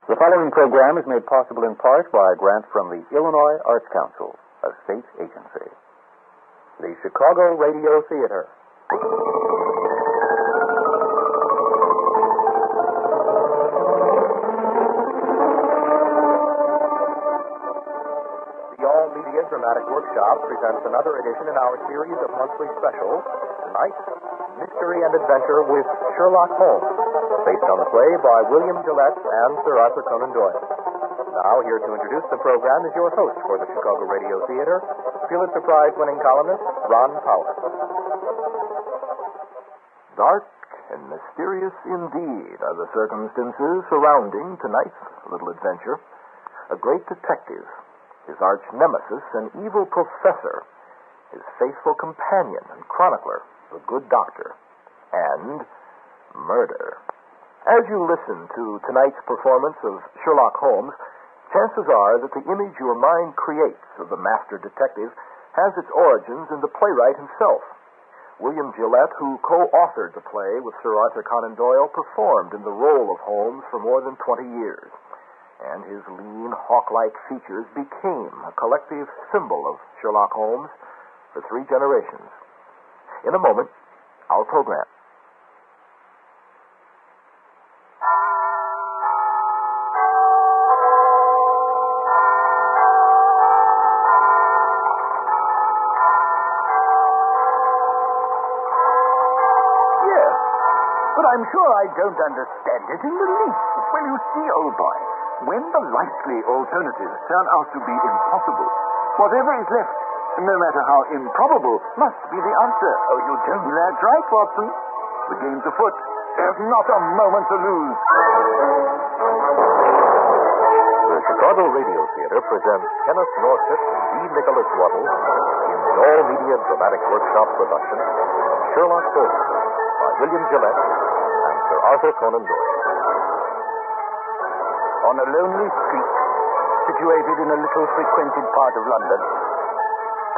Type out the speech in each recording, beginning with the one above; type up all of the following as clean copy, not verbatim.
The following program is made possible in part by a grant from the Illinois Arts Council, a state agency. The Chicago Radio Theater. The All Media Dramatic Workshop presents another edition in our series of monthly specials. Tonight, Mystery and Adventure with Sherlock Holmes, based on the play by William Gillette and Sir Arthur Conan Doyle. Now, here to introduce the program is your host for the Chicago Radio Theater, Pulitzer Prize-winning columnist Ron Powell. Dark and mysterious indeed are the circumstances surrounding tonight's little adventure. A great detective, his arch nemesis, an evil professor, his faithful companion and chronicler, the good doctor, and murder. As you listen to tonight's performance of Sherlock Holmes, chances are that the image your mind creates of the master detective has its origins in the playwright himself. William Gillette, who co-authored the play with Sir Arthur Conan Doyle, performed in the role of Holmes for more than 20 years, and his lean, hawk-like features became a collective symbol of Sherlock Holmes for 3 generations. In a moment, our program. But I'm sure I don't understand it in the least. Well, you see, old boy, when the likely alternatives turn out to be impossible, whatever is left, no matter how improbable, must be the answer. Oh, you don't? That's right, Watson. The game's afoot. There's not a moment to lose. The Chicago Radio Theater presents Kenneth Northett and D. Nicholas Waddle in the All Media Dramatic Workshop production of Sherlock Holmes by William Gillette and Sir Arthur Conan Doyle. On a lonely street, situated in a little frequented part of London,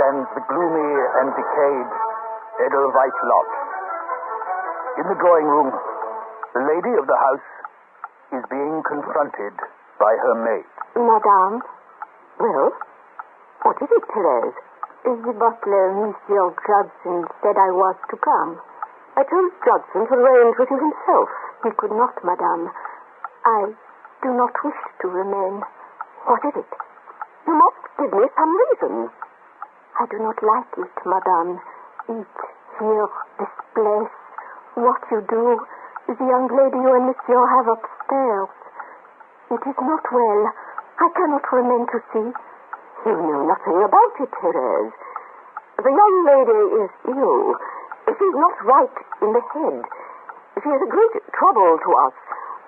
stands the gloomy and decayed Edelweiss Lodge. In the drawing room, the lady of the house is being confronted by her maid. Madame? Well, what is it, Therese? The butler, Monsieur Judson, said I was to come. I told Judson to arrange with you himself. He could not, Madame. I do not wish to remain. What is it? You must give me some reason. I do not like it, Madame. Eat, hear, this place. What you do, the young lady you and Monsieur have upstairs. It is not well. I cannot remain to see. You know nothing about it, Therese. The young lady is ill. She is not right in the head. She is a great trouble to us,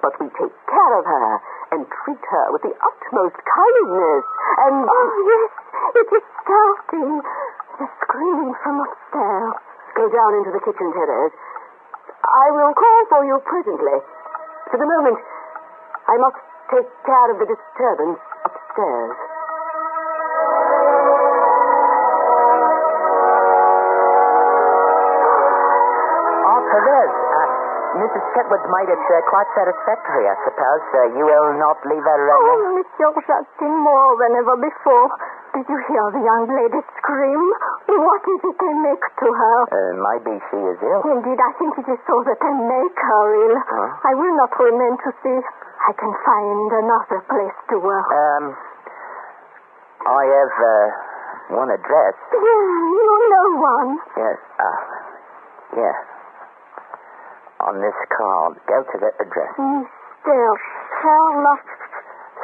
but we take care of her and treat her with the utmost kindness. And oh, yes, it is starting. The screaming from upstairs. Go down into the kitchen, Therese. I will call for you presently. For the moment, I must take care of the disturbance upstairs. Therese, Mrs. Chetwood's made it quite satisfactory, I suppose. You will not leave her alone? Oh, Monsieur Justin, more than ever before. Did you hear the young lady scream? What is it they make to her? Maybe she is ill. Indeed, I think it is so that they make her ill. Huh? I will not remain to see. I can find another place to work. I have one address. Yeah, you know one. Yes. Yeah. On this card, go to that address. Mr. Sherlock.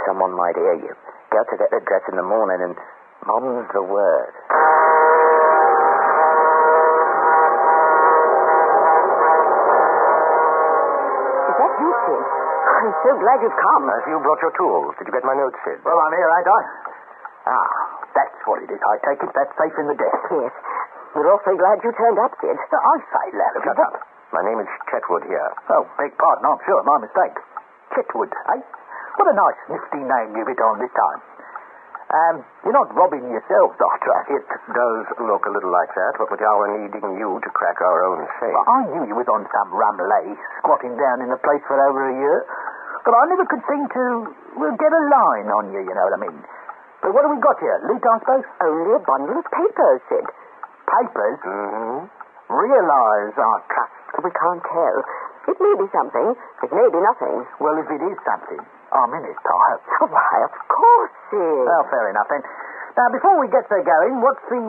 Someone might hear you. Go to that address in the morning and mum's the word. Is that you, Sid? I'm so glad you've come. You brought your tools. Did you get my notes, Sid? Well, I'm here, ain't I? That's what it is. I take it. That's safe in the desk. Yes. We're awfully glad you turned up, Sid. I say, lad, Shut up. My name is Chetwood here. Oh, beg pardon, I'm sure. My mistake. Chetwood, eh? What a nice, nifty name you've hit on this time. You're not robbing yourselves, Doctor. It does look a little like that, but we are needing you to crack our own safe. Well, I knew you was on some rum lay, squatting down in the place for over a year. But I never could seem to get a line on you, you know what I mean. But what have we got here? Loot, I suppose? Only a bundle of papers, Sid. Papers? Mm-hmm. Realise, I trust. We can't tell. It may be something. It may be nothing. Well, if it is something, I'm in it, I hope. Oh, why, of course, Sid. Well, fair enough, then. Now, before we get so going, what's the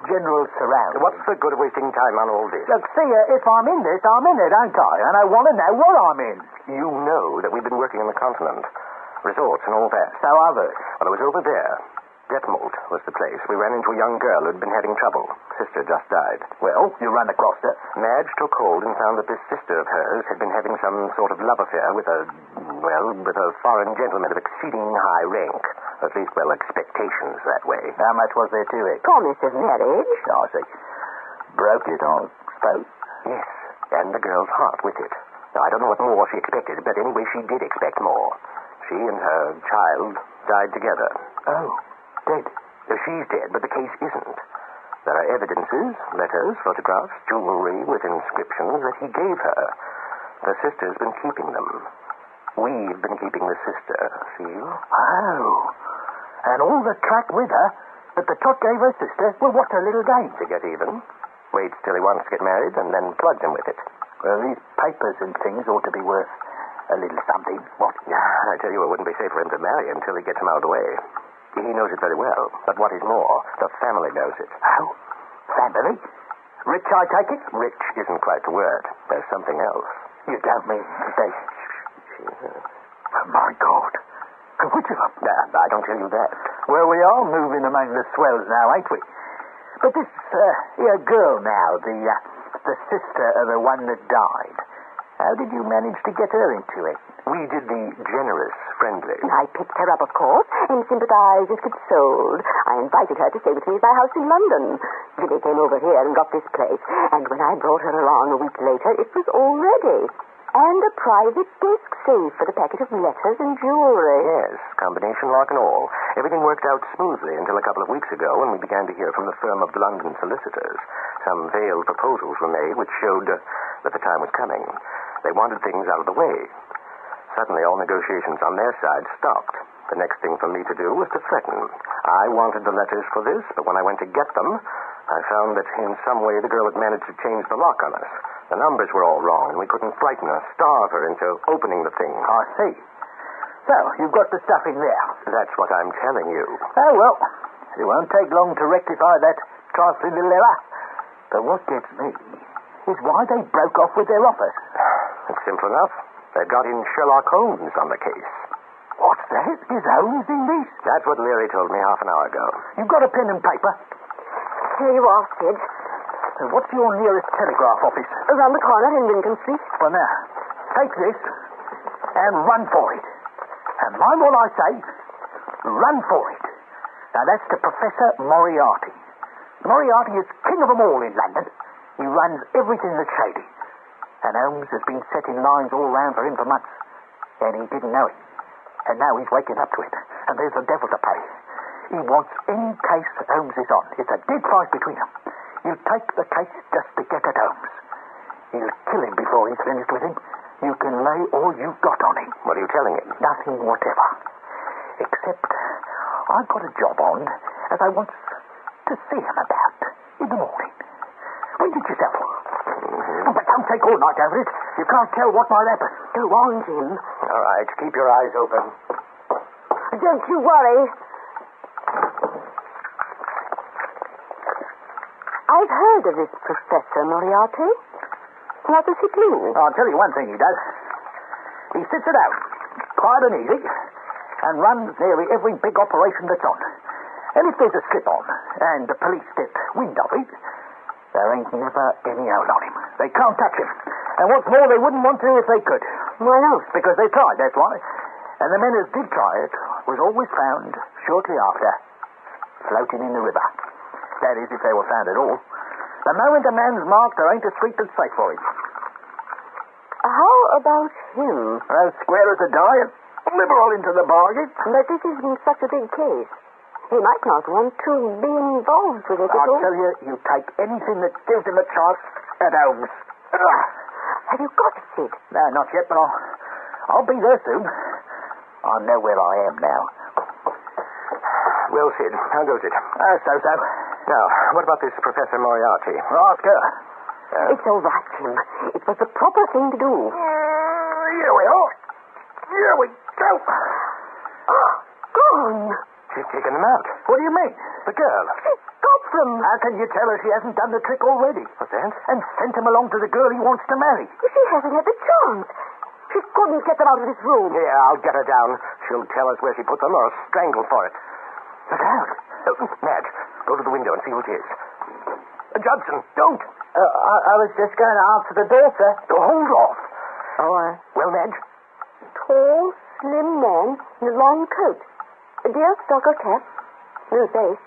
general surrounding? What's the good of wasting time on all this? Look, see, if I'm in this, I'm in it, ain't I? And I want to know what I'm in. You know that we've been working on the continent. Resorts and all that. So I've heard. Well, it was over there. Detmold was the place. We ran into a young girl who'd been having trouble. Sister just died. Well, you ran across her. Madge took hold and found that this sister of hers had been having some sort of love affair with a foreign gentleman of exceeding high rank. At least, expectations that way. How much was there to it? Promise of marriage. I see. Broke it, I suppose. Yes, and the girl's heart with it. Now, I don't know what more she expected, but anyway, she did expect more. She and her child died together. Oh, dead. She's dead, but the case isn't. There are evidences, letters, photographs, jewelry with inscriptions that he gave her. The sister's been keeping them. We've been keeping the sister, see? Oh. And all the track with her that the tot gave her sister, well, what's her little game? To get even. Waits till he wants to get married and then plugs him with it. Well, these papers and things ought to be worth a little something. What? I tell you, it wouldn't be safe for him to marry until he gets him out of the way. He knows it very well. But what is more, the family knows it. Oh? Family? Rich, I take it? Rich isn't quite the word. There's something else. You don't mean they... Oh, my God. Which of them? I don't tell you that. Well, we are moving among the swells now, ain't we? But this, girl now, the sister of the one that died, how did you manage to get her into it? We did the generous, friendly. I picked her up, of course, and sympathized and consoled. I invited her to stay with me at my house in London. Gillette came over here and got this place, and when I brought her along a week later, it was all ready. And a private desk safe for the packet of letters and jewelry. Yes, combination lock and all. Everything worked out smoothly until a couple of weeks ago when we began to hear from the firm of London solicitors. Some veiled proposals were made which showed that the time was coming. They wanted things out of the way. Suddenly, all negotiations on their side stopped. The next thing for me to do was to threaten. I wanted the letters for this, but when I went to get them, I found that in some way the girl had managed to change the lock on us. The numbers were all wrong, and we couldn't frighten her, starve her into opening the thing. I see. So, you've got the stuff in there. That's what I'm telling you. Oh, well, it won't take long to rectify that trifling little error. But what gets me is why they broke off with their offers. It's simple enough. They've got in Sherlock Holmes on the case. What's that? Is Holmes in this? That's what Leary told me half an hour ago. You've got a pen and paper? Here you are, Sid. What's your nearest telegraph office? Around the corner in Lincoln Street. Well, now, take this and run for it. And mind what I say, run for it. Now, that's to Professor Moriarty. Moriarty is king of them all in London. He runs everything that's shady. And Holmes has been setting lines all round for him for months. And he didn't know it. And now he's waking up to it. And there's the devil to pay. He wants any case that Holmes is on. It's a dead fight between them. He'll take the case just to get at Holmes. He'll kill him before he's finished with him. You can lay all you've got on him. What are you telling him? Nothing whatever. Except I've got a job on as I want to see him about in the morning. When did you sell? Mm-hmm. But don't take all night over it. You can't tell what might happen. Go on, Jim. All right, keep your eyes open. Don't you worry. I've heard of this Professor Moriarty. What does he do? I'll tell you one thing he does. He sits it out, quiet and easy, and runs nearly every big operation that's on. And if there's a slip on, and the police get wind of it, there ain't never any hold on him. They can't touch him. And what's more, they wouldn't want to if they could. Why not? Because they tried, that's why. And the men who did try it was always found, shortly after, floating in the river. That is, if they were found at all. The moment a man's marked, there ain't a street that's safe for him. How about him? As square as a die, and liberal into the bargain. But this isn't such a big case. He might not want to be involved with it at all. I'll tell you, you take anything that gives him a chance at Holmes. Have you got it, Sid? No, not yet, but I'll be there soon. I know where I am now. Well, Sid, how goes it? So. Now, what about this Professor Moriarty? Ask her. It's all right, Jim. It was the proper thing to do. Here we are. Here we go. Gone. She's taken them out. What do you mean? The girl. She's got them. How can you tell her she hasn't done the trick already? What's that? And sent him along to the girl he wants to marry? She hasn't had the chance. She couldn't get them out of this room. Yeah, I'll get her down. She'll tell us where she put them or strangle for it. Look out. Madge, go to the window and see who it is. Judson, don't. I was just going to answer the door, sir. Hold off. Oh, Well, Madge? Tall, slim man in a long coat. A deerstalker cap. No face.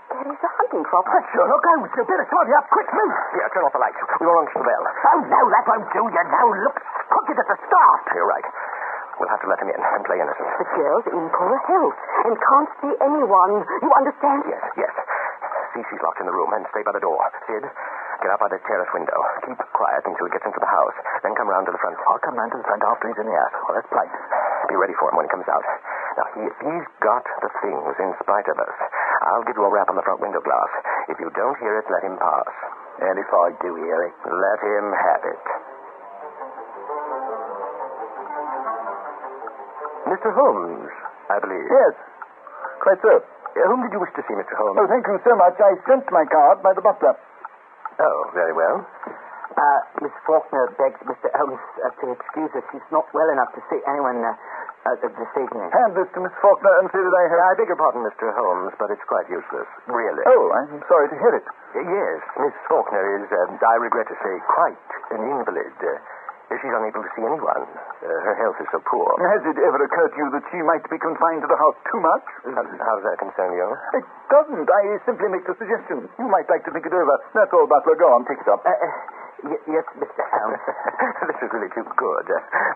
There is a hunting crop. Sherlock Holmes, you better tidy up. Quick, move. Yeah, turn off the lights. We won't answer the bell. Oh, no, that won't do. You now look crooked at the start. You're right. We'll have to let him in and play innocent. The girl's in for a health and can't see anyone. You understand? Yes. See she's locked in the room and stay by the door. Sid, get up by the terrace window. Keep quiet until he gets into the house. Then come round to the front. I'll come round to the front after he's in the house. Well, that's plain. Be ready for him when he comes out. Now, if he's got the things in spite of us, I'll give you a rap on the front window glass. If you don't hear it, let him pass. And if I do hear it? Let him have it. Mr. Holmes, I believe. Yes. Quite so. Whom did you wish to see, Mr. Holmes? Oh, thank you so much. I sent my card by the butler. Oh, very well. Miss Faulkner begs Mr. Holmes to excuse us. She's not well enough to see anyone this evening. Hand this to Miss Faulkner and say that I have... I beg your pardon, Mr. Holmes, but it's quite useless. Really. Oh, I'm sorry to hear it. Yes, Miss Faulkner is, I regret to say, quite an invalid. She's unable to see anyone. Her health is so poor. Has it ever occurred to you that she might be confined to the house too much? How does that concern you? It doesn't. I simply make the suggestion. You might like to think it over. That's all, Butler. Go on, take it up. Yes, Mr. Holmes. This is really too good.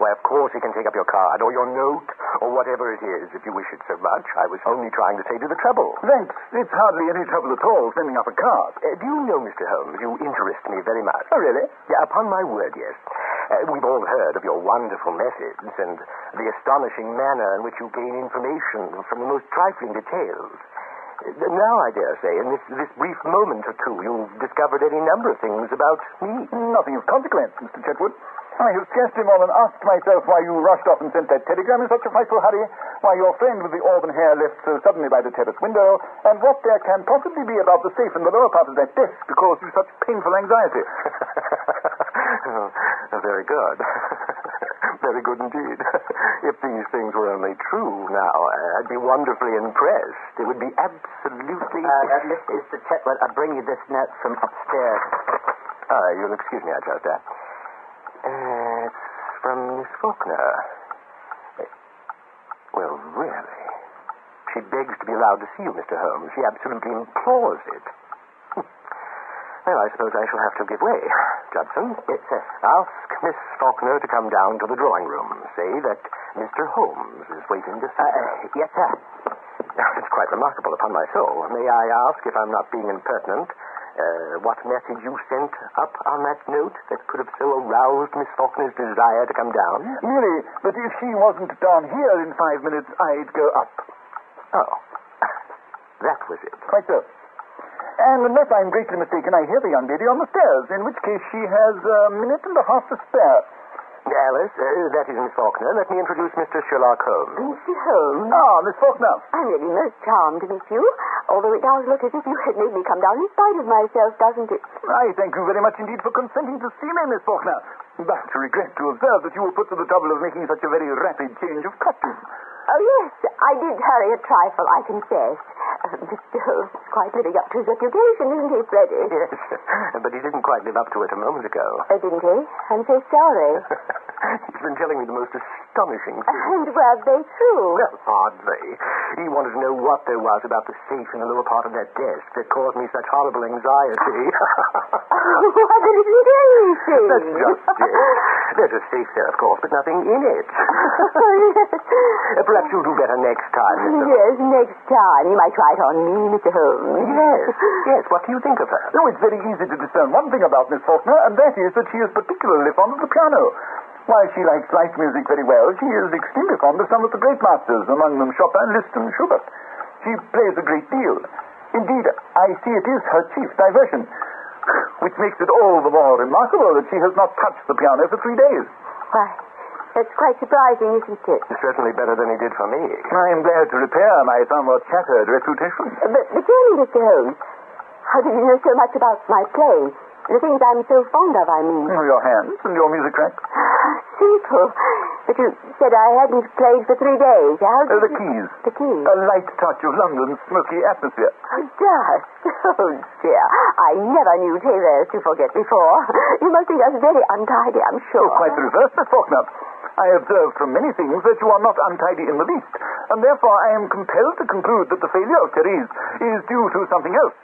Why, of course he can take up your card or your note or whatever it is if you wish it so much. I was only trying to save you the trouble. Thanks. It's hardly any trouble at all sending up a card. Do you know, Mr. Holmes, you interest me very much. Oh, really? Yeah, upon my word, yes. We've all heard of your wonderful methods and the astonishing manner in which you gain information from the most trifling details. Now, I dare say, in this brief moment or two, you've discovered any number of things about me. Nothing of consequence, Mr. Chetwood. I have scarcely more than asked myself why you rushed off and sent that telegram in such a frightful hurry, why your friend with the auburn hair left so suddenly by the terrace window, and what there can possibly be about the safe in the lower part of that desk to cause you such painful anxiety. Very good. Very good indeed. If these things were only true now, I'd be wonderfully impressed. It would be absolutely... Mr. Chetwood, I bring you this note from upstairs. You'll excuse me, I trust that. It's from Miss Faulkner. Well, really? She begs to be allowed to see you, Mr. Holmes. She absolutely implores it. Well, I suppose I shall have to give way. Judson? Yes, sir. Ask Miss Faulkner to come down to the drawing room. Say that Mr. Holmes is waiting to see her. Yes, sir. It's quite remarkable, upon my soul. May I ask, if I'm not being impertinent, what message you sent up on that note that could have so aroused Miss Faulkner's desire to come down? Merely that if she wasn't down here in 5 minutes, I'd go up. Oh. That was it. Quite so. And unless I'm greatly mistaken, I hear the young lady on the stairs, in which case she has a minute and a half to spare. Alice, that is Miss Faulkner. Let me introduce Mr. Sherlock Holmes. Mr. Holmes. Ah, Miss Faulkner. I'm really most charmed to meet you, although it does look as if you had made me come down in spite of myself, doesn't it? I thank you very much indeed for consenting to see me, Miss Faulkner. But regret to observe that you were put to the trouble of making such a very rapid change of costume. Oh, yes, I did hurry a trifle, I confess. Mr. Holmes is quite living up to his reputation, isn't he, Freddie? Yes, but he didn't quite live up to it a moment ago. Didn't he? I'm so sorry. He's been telling me the most astonishing things. And were they true? Well, hardly. He wanted to know what there was about the safe in the lower part of that desk that caused me such horrible anxiety. Why, there isn't anything. That's just it. There's a safe there, of course, but nothing in it. Perhaps you'll do better next time, Mr. Yes, next time. You might try it on me, Mr. Holmes. Yes. What do you think of her? Oh, it's very easy to discern one thing about Miss Faulkner, and that is that she is particularly fond of the piano. While she likes light music very well, she is extremely fond of some of the great masters, among them Chopin, Liszt, and Schubert. She plays a great deal. Indeed, I see it is her chief diversion, which makes it all the more remarkable that she has not touched the piano for 3 days. Why, that's quite surprising, isn't it? It's certainly better than he did for me. I am glad to repair my somewhat shattered reputation. But tell me, Mr. Holmes, how did you know so much about my play? The things I'm so fond of, I mean. Your hands and your music rack. Simple. But you said I hadn't played for 3 days. How did The keys. The keys? A light touch of London's smoky atmosphere. Dust. Oh, dear. I never knew tailors to forget before. You must think us very untidy, I'm sure. Oh, quite the reverse, Miss Faulkner. I observe from many things that you are not untidy in the least, and therefore I am compelled to conclude that the failure of Therese is due to something else.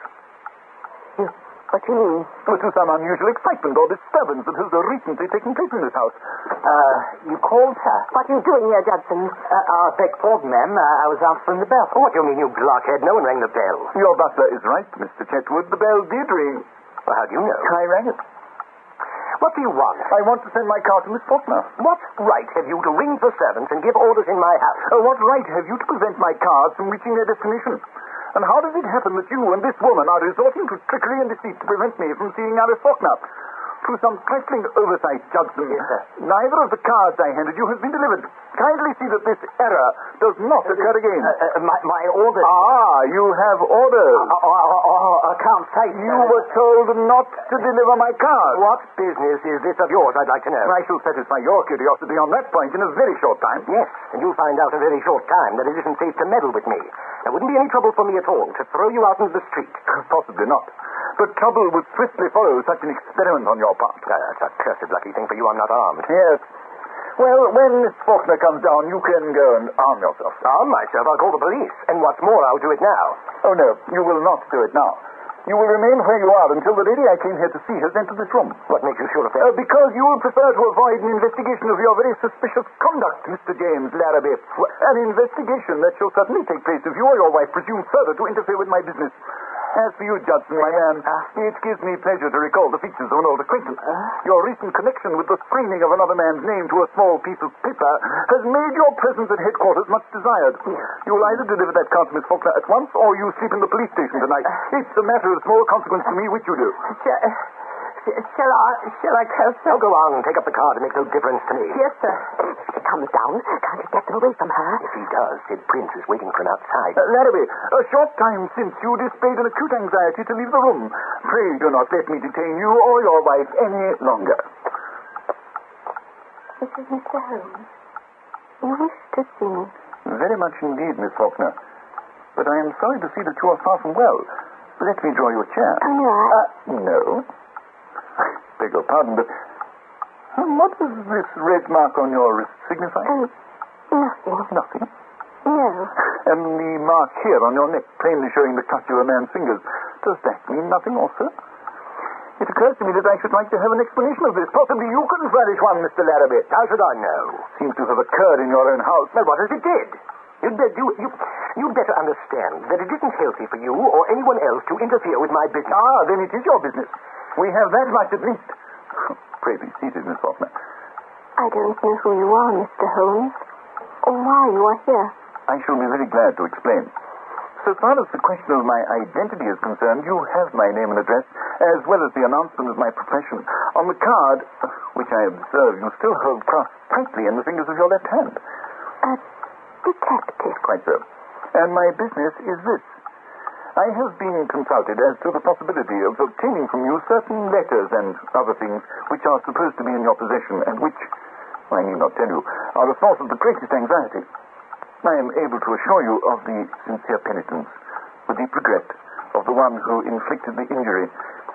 What do you mean? To some unusual excitement or disturbance that has recently taken place in this house. You called, sir? What are you doing here, Judson? Beg pardon, ma'am. I was answering the bell. What do you mean, you blockhead? No one rang the bell. Your butler is right, Mr. Chetwood. The bell did ring. Well, how do you know? I rang it. What do you want? I want to send my car to Miss Faulkner. What right have you to ring for servants and give orders in my house? What right have you to prevent my cars from reaching their destination? And how does it happen that you and this woman are resorting to trickery and deceit to prevent me from seeing Alice Faulkner? Through some trifling oversight, Judson, yes, sir. Neither of the cards I handed you has been delivered. Kindly see that this error does not occur again. My orders... You have orders. I can't say, sir. You were told not to deliver my cards. What business is this of yours, I'd like to know? I shall satisfy your curiosity on that point in a very short time. Yes, and you'll find out in a very short time that it isn't safe to meddle with me. There wouldn't be any trouble for me at all to throw you out into the street. Possibly not. But trouble would swiftly follow such an experiment on your part. That's a cursed lucky thing for you I'm not armed. Yes. Well, when Miss Faulkner comes down, you can go and arm yourself. Arm myself? I'll call the police. And what's more, I'll do it now. Oh, no, you will not do it now. You will remain where you are until the lady I came here to see has entered this room. What makes you sure of that? Because you will prefer to avoid an investigation of your very suspicious conduct, Mr. James Larrabee. An investigation that shall certainly take place if you or your wife presume further to interfere with my business. As for you, Judson, my man, it gives me pleasure to recall the features of an old acquaintance. Your recent connection with the signing of another man's name to a small piece of paper has made your presence at headquarters much desired. You will either deliver that card to Miss Faulkner at once, or you sleep in the police station tonight. It's a matter of small consequence to me which you do. Shall I tell, sir? Oh, go on. Take up the card. It makes no difference to me. Yes, sir. If he comes down, can't you get them away from her? If he does, Sid Prince is waiting for him outside. Larrabee, a short time since you displayed an acute anxiety to leave the room. Pray do not let me detain you or your wife any longer. This is Mr. Holmes. You wish to see me? Very much indeed, Miss Faulkner. But I am sorry to see that you are far from well. Let me draw you a chair. Oh, no, No. I beg your pardon, but what does this red mark on your wrist signify? Nothing. Nothing. No. And the mark here on your neck, plainly showing the clutch of a man's fingers, does that mean nothing also? It occurs to me that I should like to have an explanation of this. Possibly you couldn't furnish one, Mr. Larrabee. How should I know? Seems to have occurred in your own house. Well, what if it did? You'd better understand that it isn't healthy for you or anyone else to interfere with my business. Then it is your business. We have that much at least. Pray be seated, Miss Faulkner. I don't know who you are, Mr. Holmes, or why you are here. I shall be very glad to explain. So far as the question of my identity is concerned, you have my name and address, as well as the announcement of my profession. On the card, which I observe you still hold crossed tightly in the fingers of your left hand. A detective. Quite so. And my business is this. I have been consulted as to the possibility of obtaining from you certain letters and other things which are supposed to be in your possession and which, I need not tell you, are the source of the greatest anxiety. I am able to assure you of the sincere penitence, the deep regret of the one who inflicted the injury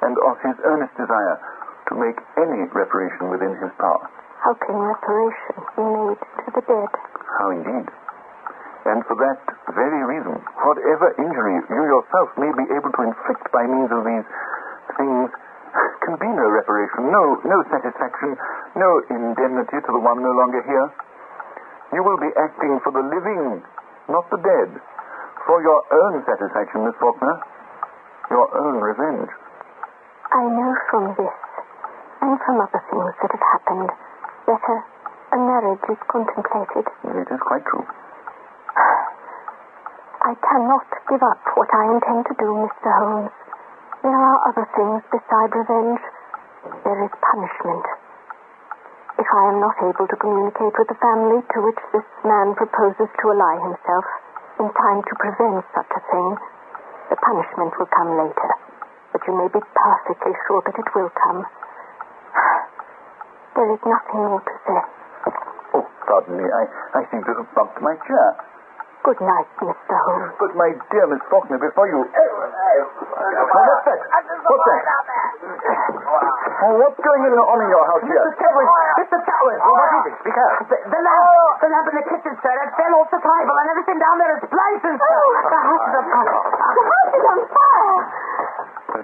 and of his earnest desire to make any reparation within his power. How can reparation be made to the dead? How indeed. And for that very reason, whatever injury you yourself may be able to inflict by means of these things can be no reparation, no satisfaction, no indemnity to the one no longer here. You will be acting for the living, not the dead, for your own satisfaction, Miss Faulkner, your own revenge. I know from this, and from other things that have happened, better a marriage is contemplated. It is quite true. I cannot give up what I intend to do, Mr. Holmes. There are other things beside revenge. There is punishment. If I am not able to communicate with the family to which this man proposes to ally himself in time to prevent such a thing, the punishment will come later. But you may be perfectly sure that it will come. There is nothing more to say. Oh, pardon me. I seem to have bumped my chair. Good night, Mr. Holmes. But, my dear Miss Faulkner, before you... Now, what's that? What's that? Oh, what's going on in your house here? Mr. Chetwood. Well, what is it? Speak out. The lamp in the kitchen, sir. It fell off the table and everything down there is blazing, sir. The house is on fire.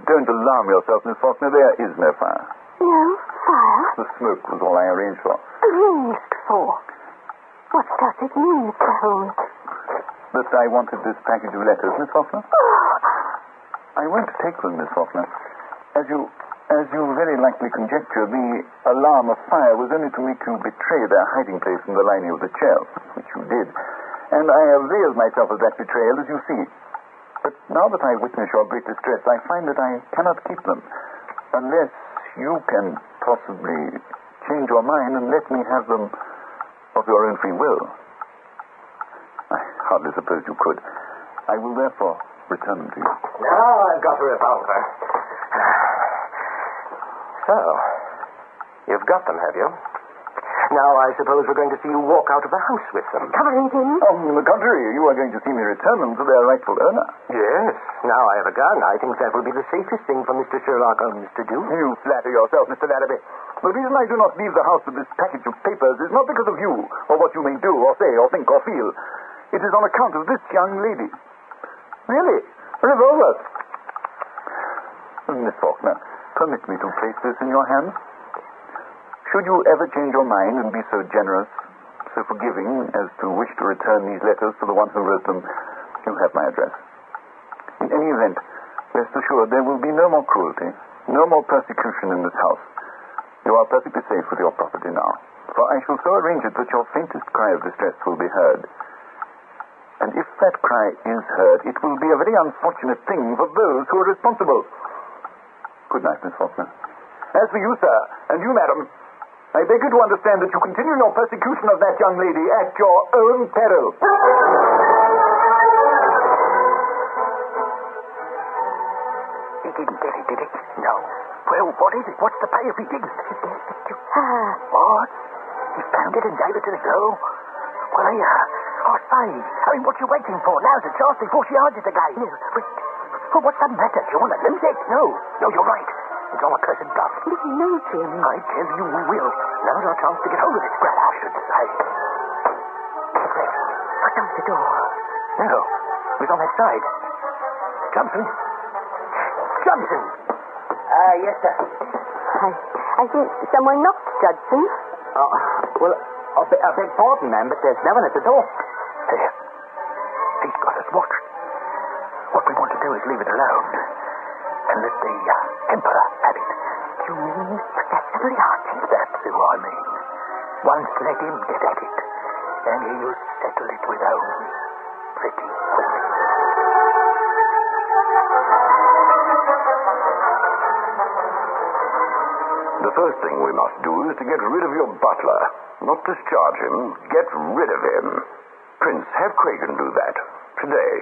Don't alarm yourself, Miss Faulkner. There is no fire. No fire? The smoke was all I arranged for. Arranged for? What does it mean, Mr. Holmes? That I wanted this package of letters, Miss Faulkner. I won't take them, Miss Faulkner. As you very likely conjecture, the alarm of fire was only to make you betray their hiding place in the lining of the chair, which you did. And I availed myself of that betrayal, as you see. But now that I witness your great distress, I find that I cannot keep them, unless you can possibly change your mind and let me have them of your own free will. I hardly suppose you could. I will therefore return them to you. Now I've got a revolver. So, you've got them, have you? Now I suppose we're going to see you walk out of the house with them. Covering him? On the contrary, you are going to see me return them to their rightful owner. Yes. Now I have a gun. I think that will be the safest thing for Mr. Sherlock Holmes to do. You flatter yourself, Mr. Larrabee. The reason I do not leave the house with this package of papers is not because of you, or what you may do, or say, or think, or feel. It is on account of this young lady. Really? A revolver. Miss Faulkner, permit me to place this in your hands. Should you ever change your mind and be so generous, so forgiving as to wish to return these letters to the one who wrote them, you have my address. In any event, rest assured there will be no more cruelty, no more persecution in this house. You are perfectly safe with your property now, for I shall so arrange it that your faintest cry of distress will be heard. And if that cry is heard, it will be a very unfortunate thing for those who are responsible. Good night, Miss Faulkner. As for you, sir, and you, madam, I beg you to understand that you continue your persecution of that young lady at your own peril. He didn't get it, did he? No. Well, what is it? What's the pay if he didn't? What? He found it and gave it to the girl? Well, I say, what you waiting for? Now's the chance before she hides it again. No, but what's the matter? Do you want to lose it? No, you're right. It's all a cursed bluff. No, Jim. I tell you we will. Now's our chance to get hold of it. Well, I should say. What's that? Put down the door. No, he's on that side. Johnson? Johnson! Yes, sir. I think someone knocked, Judson. Well, I beg pardon, ma'am, but there's no one at the door. There. He's got us watched. What we want to do is leave it alone and let the Emperor have it. You mean Professor Moriarty? That's who I mean. Once let him get at it, and he'll settle it with Holmes pretty quickly. The first thing we must do is to get rid of your butler. Not discharge him, get rid of him. Prince, have Cragen do that. Today,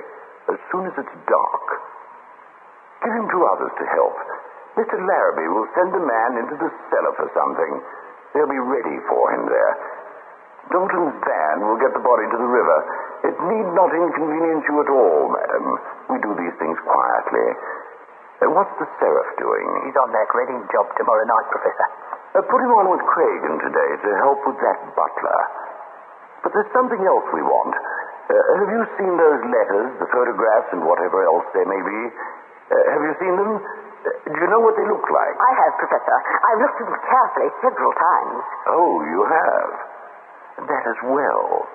as soon as it's dark. Give him 2 others to help. Mr. Larrabee will send a man into the cellar for something. They'll be ready for him there. Dalton's van will get the body to the river. It need not inconvenience you at all, madam. We do these things quietly. What's the Seraph doing? He's on that reading job tomorrow night, Professor. Put him on with Cragen today to help with that butler. But there's something else we want. Have you seen those letters, the photographs, and whatever else there may be? Have you seen them? Do you know what they look like? I have, Professor. I've looked at them carefully several times. Oh, you have? That as well.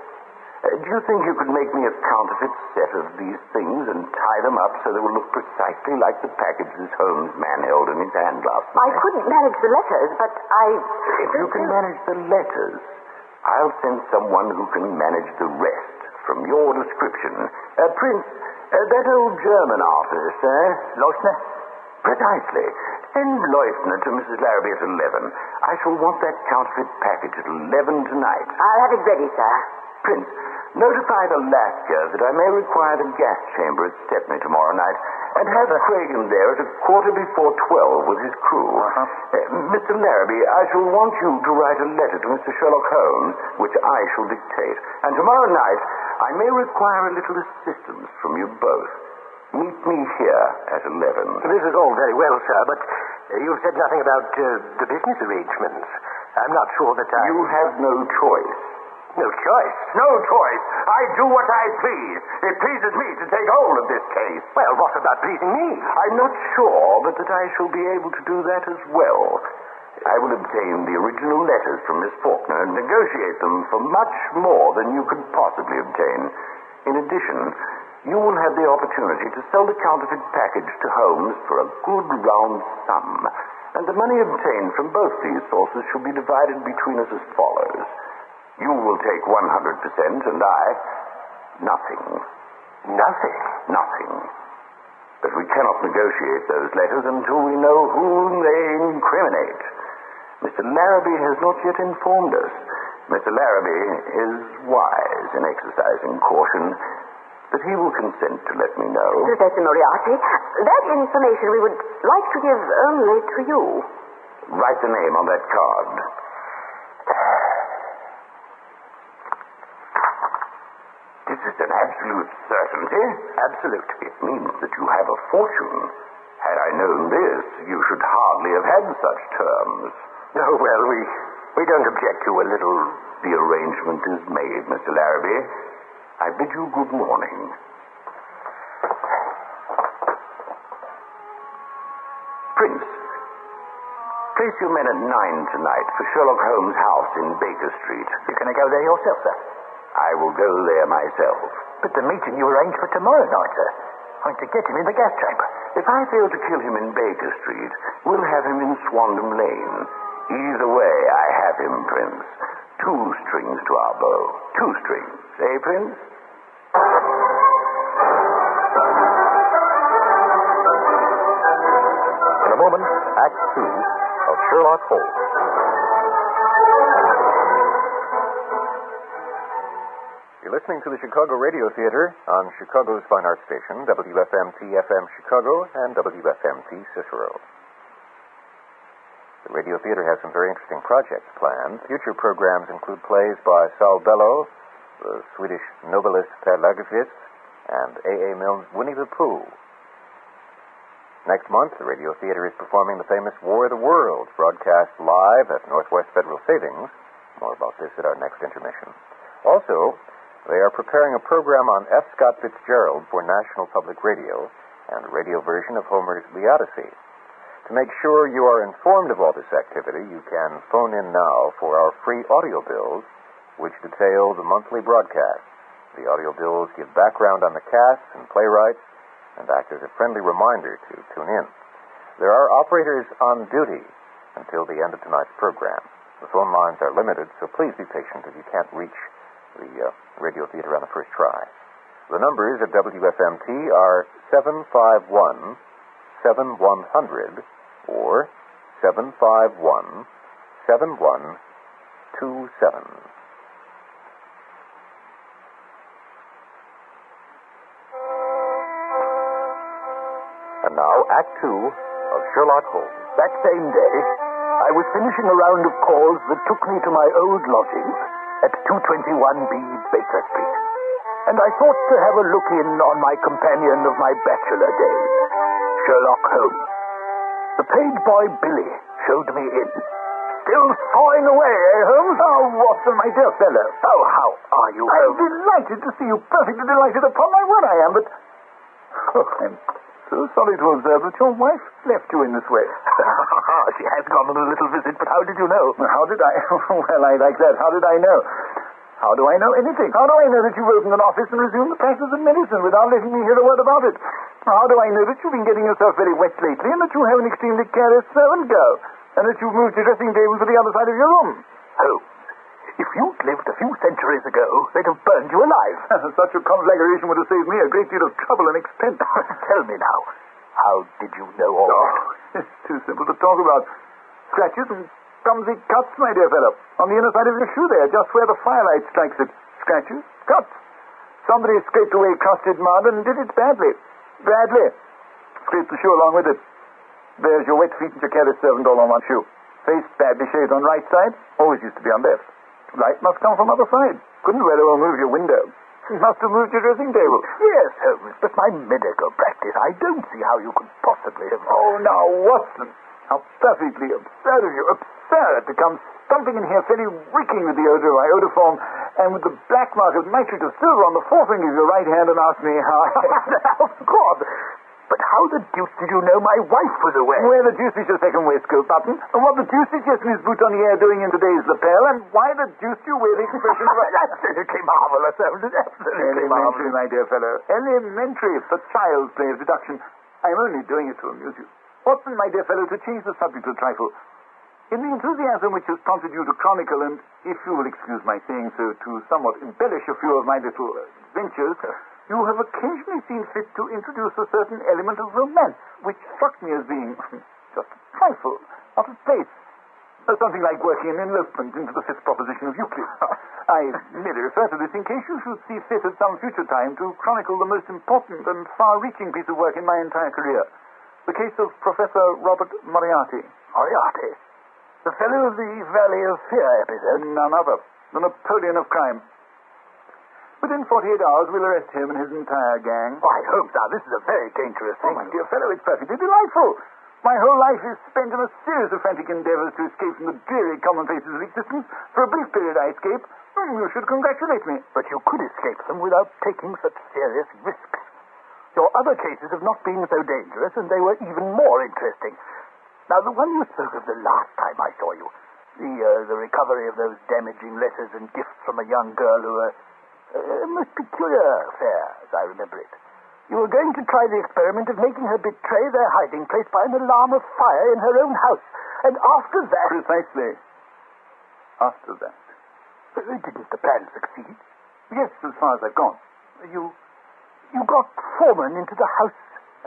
Do you think you could make me a counterfeit set of these things and tie them up so they will look precisely like the packages Holmes' man held in his hand last I night? couldn't manage the letters, but If you can manage the letters, I'll send someone who can manage the rest. From your description. Prince, that old German artist, Leutner? Precisely. Send Leutner to Mrs. Larrabee at 11. I shall want that counterfeit package at 11 tonight. I'll have it ready, sir. Prince, notify the Lasker that I may require the gas chamber at Stepney tomorrow night, and have Craigan there at 12:15 with his crew. Mr. Larrabee, I shall want you to write a letter to Mr. Sherlock Holmes, which I shall dictate. And tomorrow night, I may require a little assistance from you both. Meet me here at 11. This is all very well, sir, but you've said nothing about the business arrangements. I'm not sure that I... You have no choice. No choice? No choice. I do what I please. It pleases me to take hold of this case. Well, what about pleasing me? I'm not sure but that I shall be able to do that as well. I will obtain the original letters from Miss Faulkner and negotiate them for much more than you could possibly obtain. In addition, you will have the opportunity to sell the counterfeit package to Holmes for a good round sum. And the money obtained from both these sources shall be divided between us as follows. You will take 100% and I, nothing. Nothing? Nothing. But we cannot negotiate those letters until we know whom they incriminate. Mr. Larrabee has not yet informed us. Mr. Larrabee is wise in exercising caution, but he will consent to let me know. Professor Moriarty, that information we would like to give only to you. Write the name on that card. This is an absolute certainty. Absolute. It means that you have a fortune. Had I known this, you should hardly have had such terms. Oh, well, we don't object to a little... The arrangement is made, Mr. Larrabee. I bid you good morning. Prince, place your men at 9 tonight for Sherlock Holmes' house in Baker Street. You're going to go there yourself, sir? I will go there myself. But the meeting you arranged for tomorrow night, sir. I'm to get him in the gas chamber. If I fail to kill him in Baker Street, we'll have him in Swandam Lane. Either way, I have him, Prince. 2 strings to our bow. 2 strings. Eh, Prince? In a moment, Act 2 of Sherlock Holmes. You're listening to the Chicago Radio Theater on Chicago's fine art station, WFMT-FM Chicago and WFMT Cicero. The Radio Theater has some very interesting projects planned. Future programs include plays by Saul Bellow, the Swedish novelist Per Lagerkvist, and A.A. Milne's Winnie the Pooh. Next month, the Radio Theater is performing the famous War of the Worlds, broadcast live at Northwest Federal Savings. More about this at our next intermission. Also, they are preparing a program on F. Scott Fitzgerald for National Public Radio and a radio version of Homer's The Odyssey. To make sure you are informed of all this activity, you can phone in now for our free audio bills, which detail the monthly broadcast. The audio bills give background on the casts and playwrights and act as a friendly reminder to tune in. There are operators on duty until the end of tonight's program. The phone lines are limited, so please be patient if you can't reach the Radio Theater on the first try. The numbers at WFMT are 751-7100 or 751-7127. And now, Act 2 of Sherlock Holmes. That same day, I was finishing a round of calls that took me to my old lodgings at 221B Baker Street. And I thought to have a look in on my companion of my bachelor days, Sherlock Holmes. The paid boy Billy showed me in. Still sawing away, eh, Holmes? Oh, Watson, my dear fellow. Oh, how are you, Holmes? I'm delighted to see you. Perfectly delighted. Upon my word, I am, but... Oh, I'm so sorry to observe that your wife left you in this way. She has gone on a little visit, but how did you know? How did I? Well, I like that. How did I know? How do I know anything? How do I know that you've opened an office and resumed the practice of medicine without letting me hear a word about it? How do I know that you've been getting yourself very wet lately and that you have an extremely careless servant girl and that you've moved your dressing table to the other side of your room? Holmes, if you'd lived a few centuries ago, they'd have burned you alive. Such a conflagration would have saved me a great deal of trouble and expense. Tell me now, how did you know all that? It's too simple to talk about. Scratches and clumsy cuts, my dear fellow. On the inner side of your shoe there, just where the firelight strikes it. Scratches, cuts. Somebody scraped away crusted mud and did it badly. Badly. Scraped the shoe along with it. There's your wet feet and your careless servant all on one shoe. Face badly shaved on right side, always used to be on left. Light must come from other side. Couldn't very well move your window. Must have moved your dressing table. Yes, Holmes, but my medical practice, I don't see how you could possibly have... Oh, now, Watson, how perfectly absurd of you. Absurd to come stomping in here fairly reeking with the odor of iodoform and with the black mark of nitrate of silver on the forefinger of your right hand and ask me how... Of course. But how the deuce did you know my wife was away? Where the deuce is your second waistcoat button? And what the deuce is Miss Boutonniere doing in today's lapel? And why the deuce do you wear the expression of... Absolutely marvelous, Holmes. Absolutely marvelous. Elementary, my dear fellow. Elementary for child's play of deduction. I'm only doing it to amuse you. Watson, my dear fellow, to change the subject a trifle. In the enthusiasm which has prompted you to chronicle and, if you will excuse my saying so, to somewhat embellish a few of my little adventures, you have occasionally seen fit to introduce a certain element of romance, which struck me as being just a trifle out of place. Something like working an elopement into the fifth proposition of Euclid. I merely refer to this in case you should see fit at some future time to chronicle the most important and far-reaching piece of work in my entire career. The case of Professor Robert Moriarty. Moriarty? The fellow of the Valley of Fear episode? None other. The Napoleon of crime. Within 48 hours, we'll arrest him and his entire gang. Why, Holmes, now, this is a very dangerous thing. Oh, my dear fellow, it's perfectly delightful. My whole life is spent in a series of frantic endeavors to escape from the dreary commonplaces of existence. For a brief period I escape. You should congratulate me. But you could escape them without taking such serious risks. Your other cases have not been so dangerous, and they were even more interesting. Now, the one you spoke of the last time I saw you, the recovery of those damaging letters and gifts from a young girl who a most peculiar affair, as I remember it. You were going to try the experiment of making her betray their hiding place by an alarm of fire in her own house. And after that... Precisely. After that. Didn't the plan succeed? Yes, as far as I've gone. You got Foreman into the house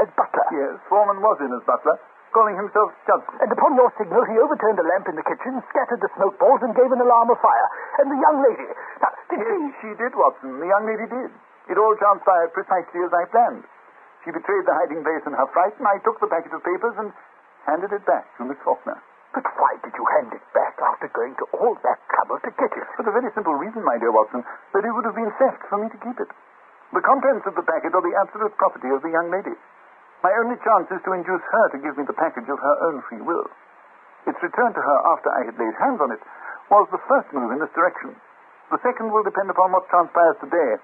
as butler? Yes, Foreman was in as butler, calling himself Judson. And upon your signal, he overturned a lamp in the kitchen, scattered the smoke balls, and gave an alarm of fire. And the young lady... Now, She did, Watson. The young lady did. It all transpired precisely as I planned. She betrayed the hiding place in her fright, and I took the packet of papers and handed it back to Miss Faulkner. But why did you hand it back after going to all that trouble to get it? For the very simple reason, my dear Watson, that it would have been theft for me to keep it. The contents of the packet are the absolute property of the young lady. My only chance is to induce her to give me the package of her own free will. Its return to her after I had laid hands on it was the first move in this direction. The second will depend upon what transpires today.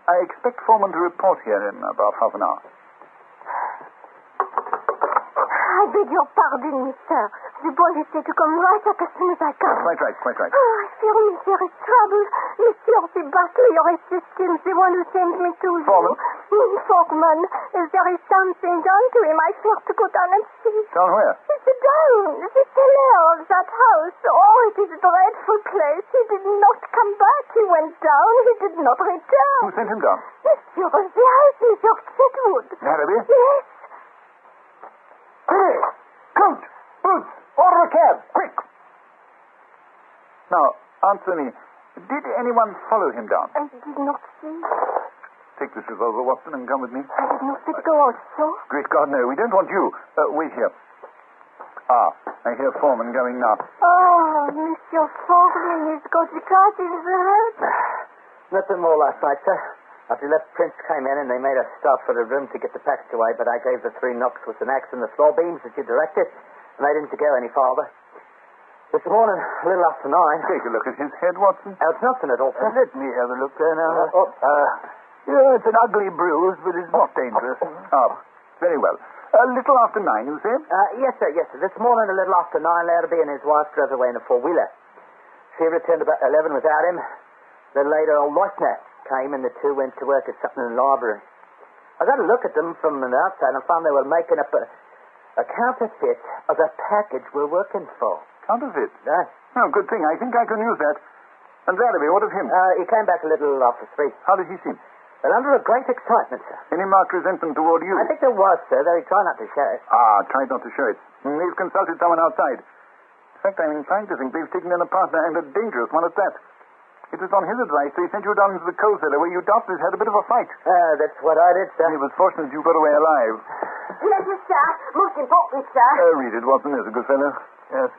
I expect Foreman to report here in about half an hour. I beg your pardon, sir. The boy has said to come right up as soon as I come. Quite right, quite right. Oh, I fear Monsieur is troubled. Monsieur, the butler, your assistant, the one who sent me to you. Foreman? Foreman, if there is something done to him, I fear to go down and see. Down where? It's down, the cellar of that house. Oh, it is a dreadful place. He did not come back. He went down. He did not return. Who sent him down? Monsieur of the house, Monsieur Chetwood. Harrowby? Yes. Hey! Coat! Boots! Order a cab! Quick! Now, answer me. Did anyone follow him down? I did not see. Take this revolver, Watson, and come with me. I did not let go also. Great God, no. We don't want you. Wait here. I hear Foreman going now. Oh, Monsieur Foreman has got the cut in the head. Nothing more last night, sir. After you left, Prince came in and they made a stop for the room to get the package away, but I gave the 3 knocks with an axe in the floor beams that you directed, and they didn't go any farther. This morning, a little after 9... Take a look at his head, Watson. It's nothing at all, sir. Let me have a look there now. Yeah, it's an ugly bruise, but it's not dangerous. Very well. A little after 9, you say? Yes, sir. This morning, a little after 9, Larrabee and his wife drove away in a 4-wheeler. She returned about 11 without him. Then later, old Lochner came and the two went to work at something in the library. I got a look at them from the outside and found they were making up a counterfeit of the package we're working for. Counterfeit? Yeah. Oh, good thing. I think I can use that. And Vladimir, what of him? He came back a little after 3. How did he seem? Well, under a great excitement, sir. Any marked resentment toward you? I think there was, sir, though he tried not to show it. Tried not to show it. He's consulted someone outside. In fact, I'm inclined to think they've taken in a partner, and a dangerous one at that. It was on his advice they sent you down into the coal cellar where you doubtless had a bit of a fight. That's what I did, sir. It was fortunate you got away alive. Letter, sir. Most important, sir. Read it, Watson. There's a good fellow. Yes.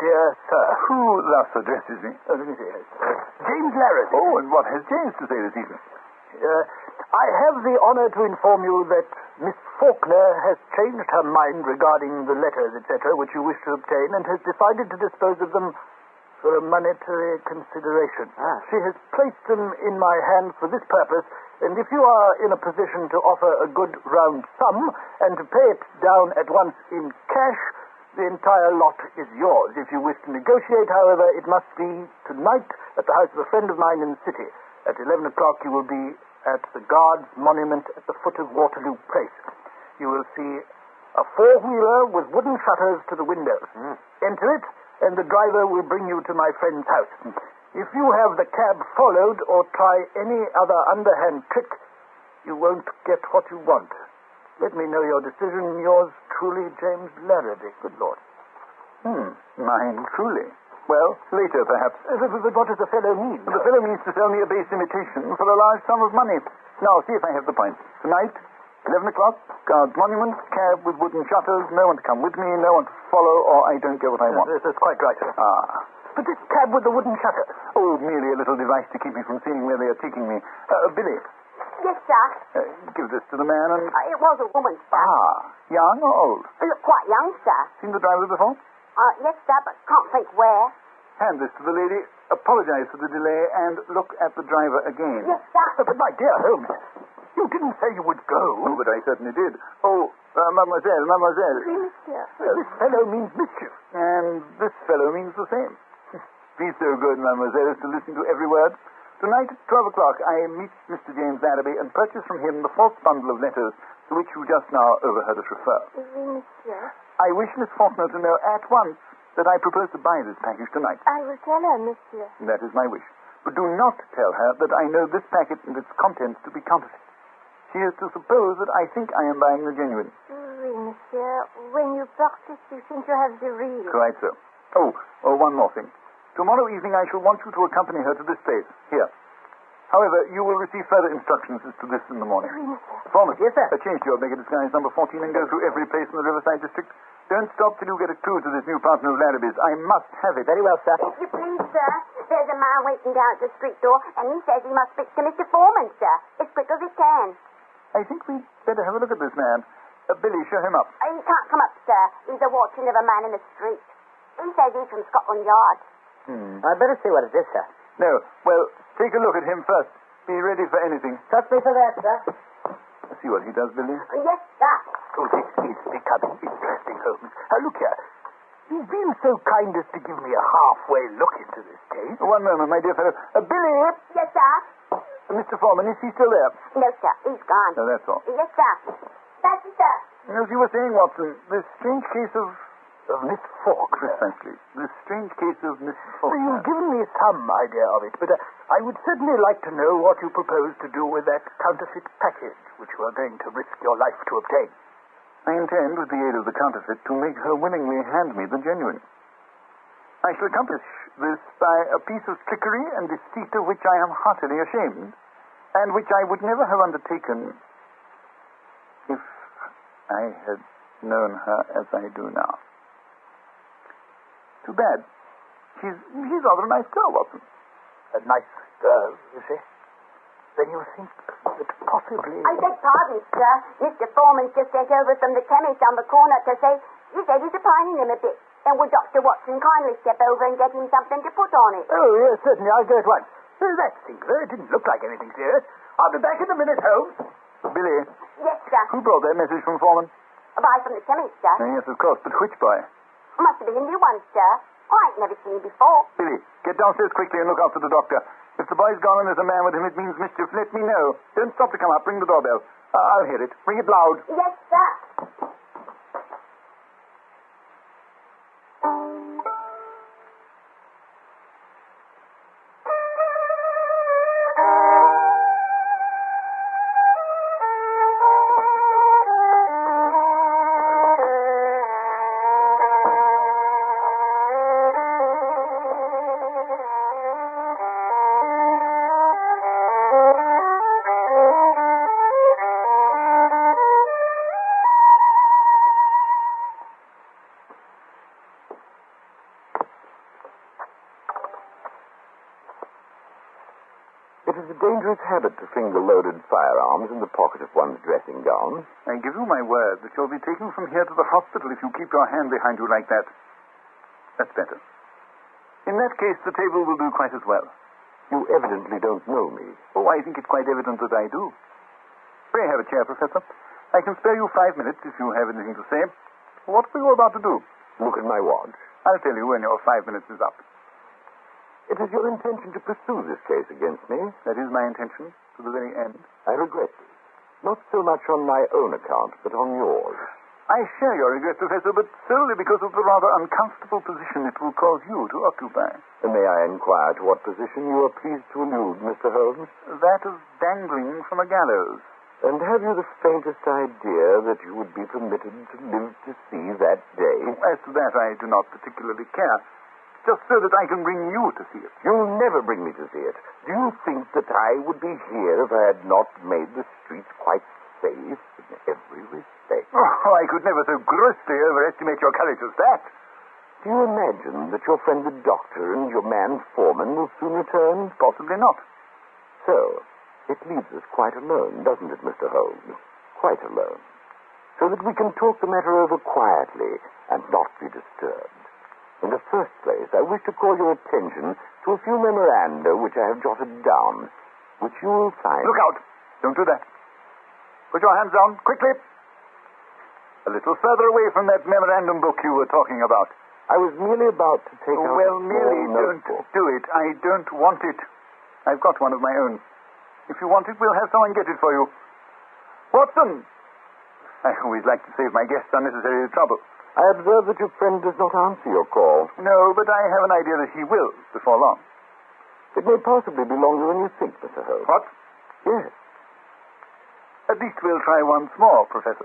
Dear sir. Who thus addresses me? Let me see. James Larrett. Oh, and what has James to say this evening? I have the honor to inform you that Miss Faulkner has changed her mind regarding the letters, etc., which you wish to obtain, and has decided to dispose of them for a monetary consideration. She has placed them in my hands for this purpose, and if you are in a position to offer a good round sum and to pay it down at once in cash, the entire lot is yours. If you wish to negotiate, however, it must be tonight at the house of a friend of mine in the city. At 11 o'clock you will be at the Guards Monument at the foot of Waterloo Place. You will see a four-wheeler with wooden shutters to the windows. Enter it, and the driver will bring you to my friend's house. If you have the cab followed or try any other underhand trick, you won't get what you want. Let me know your decision. Yours truly, James Larrady. Good Lord. Mine truly. Well, later, perhaps. But what does the fellow mean? The fellow means to sell me a base imitation for a large sum of money. Now, see if I have the point. Tonight, 11 o'clock, Guards Monument, cab with wooden shutters, no one to come with me, no one to follow, or I don't get what I want. That's quite right, sir. But this cab with the wooden shutters? Oh, merely a little device to keep me from seeing where they are taking me. Billy. Yes, sir. Give this to the man and... It was a woman, sir. Young or old? Quite young, sir. Seen the driver before? Yes, sir, but can't think where. Hand this to the lady, apologize for the delay, and look at the driver again. Yes, sir. But my dear Holmes, you didn't say you would go. Oh, but I certainly did. Oh, mademoiselle. Oui, monsieur. This fellow means mischief. And this fellow means the same. Be so good, mademoiselle, as to listen to every word. Tonight at 12 o'clock, I meet Mr. James Larrabee and purchase from him the false bundle of letters to which you just now overheard us refer. Oui, monsieur. I wish Miss Faulkner to know at once that I propose to buy this package tonight. I will tell her, monsieur. That is my wish. But do not tell her that I know this packet and its contents to be counterfeit. She is to suppose that I think I am buying the genuine. Oui, monsieur. When you purchase, you think you have the real. Quite so. Oh, one more thing. Tomorrow evening I shall want you to accompany her to this place, here. However, you will receive further instructions as to this in the morning. Oui, monsieur. Foreman. Yes, sir. Change your make a disguise number 14 and go through every place in the Riverside District. Don't stop till you get a clue to this new partner of Larrabee's. I must have it. Very well, sir. If you please, sir, there's a man waiting down at the street door, and he says he must speak to Mr. Foreman, sir, as quick as he can. I think we'd better have a look at this man. Billy, show him up. He can't come up, sir. He's a watching of a man in the street. He says he's from Scotland Yard. I'd better see what it is, sir. No, well, take a look at him first. Be ready for anything. Trust me for that, sir. See what he does, Billy. Yes, sir. Oh, this is becoming interesting, Holmes. Look here. You've been so kind as to give me a halfway look into this case. One moment, my dear fellow. Billy! Yes, sir. Mr. Foreman, is he still there? No, sir. He's gone. No, that's all. Yes, sir. Thank you, sir. As you were saying, Watson, this strange case of Miss Faulkner. Precisely. This strange case of Miss Well, Faulkner. you've given me some idea of it, but I would certainly like to know what you propose to do with that counterfeit package which you are going to risk your life to obtain. I intend, with the aid of the counterfeit, to make her willingly hand me the genuine. I shall accomplish this by a piece of trickery and deceit of which I am heartily ashamed, and which I would never have undertaken if I had known her as I do now. Too bad. She's rather a nice girl, Watson. A nice girl, you say? Then you think that possibly... I beg pardon, sir. Mr. Foreman's just sent over from the chemist on the corner to say he said he's opining him a bit. And would Dr. Watson kindly step over and get him something to put on it? Oh, yes, certainly. I'll go at once. That's singular. It didn't look like anything serious. I'll be back in a minute, Holmes. Billy, Yes, sir. who brought that message from Foreman? A boy from the chemist, sir. Yes, of course, but which boy? Must have been a new one, sir. I ain't never seen you before. Billy, get downstairs quickly and look after the doctor. If the boy's gone and there's a man with him, it means mischief. Let me know. Don't stop to come up. Ring the doorbell. I'll hear it. Ring it loud. Yes, sir. It is a dangerous habit to finger loaded firearms in the pocket of one's dressing gown. I give you my word that you'll be taken from here to the hospital if you keep your hand behind you like that. That's better. In that case, the table will do quite as well. You evidently don't know me. Oh, I think it's quite evident that I do. Pray have a chair, Professor. I can spare you 5 minutes if you have anything to say. What were you about to do? Look at my watch. I'll tell you when your 5 minutes is up. It is your intention to pursue this case against me. That is my intention, to the very end. I regret this. Not so much on my own account, but on yours. I share your regret, Professor, but solely because of the rather uncomfortable position it will cause you to occupy. And may I inquire to what position you are pleased to allude, Mr. Holmes? That of dangling from a gallows. And have you the faintest idea that you would be permitted to live to see that day? As to that, I do not particularly care. Just so that I can bring you to see it. You'll never bring me to see it. Do you think that I would be here if I had not made the streets quite safe in every respect? Oh, I could never so grossly overestimate your courage as that. Do you imagine that your friend the doctor and your man foreman will soon return? Possibly not. So, it leaves us quite alone, doesn't it, Mr. Holmes? Quite alone. So that we can talk the matter over quietly and not be disturbed. In the first place, I wish to call your attention to a few memoranda which I have jotted down, which you will find... Look out! Don't do that. Put your hands down, quickly. A little further away from that memorandum book you were talking about. I was merely about to take out Well, a merely small don't notebook. do it. I don't want it. I've got one of my own. If you want it, we'll have someone get it for you. Watson! I always like to save my guests unnecessary trouble. I observe that your friend does not answer your call. No, but I have an idea that he will before long. It may possibly be longer than you think, Mr. Holmes. What? Yes. At least we'll try once more, Professor.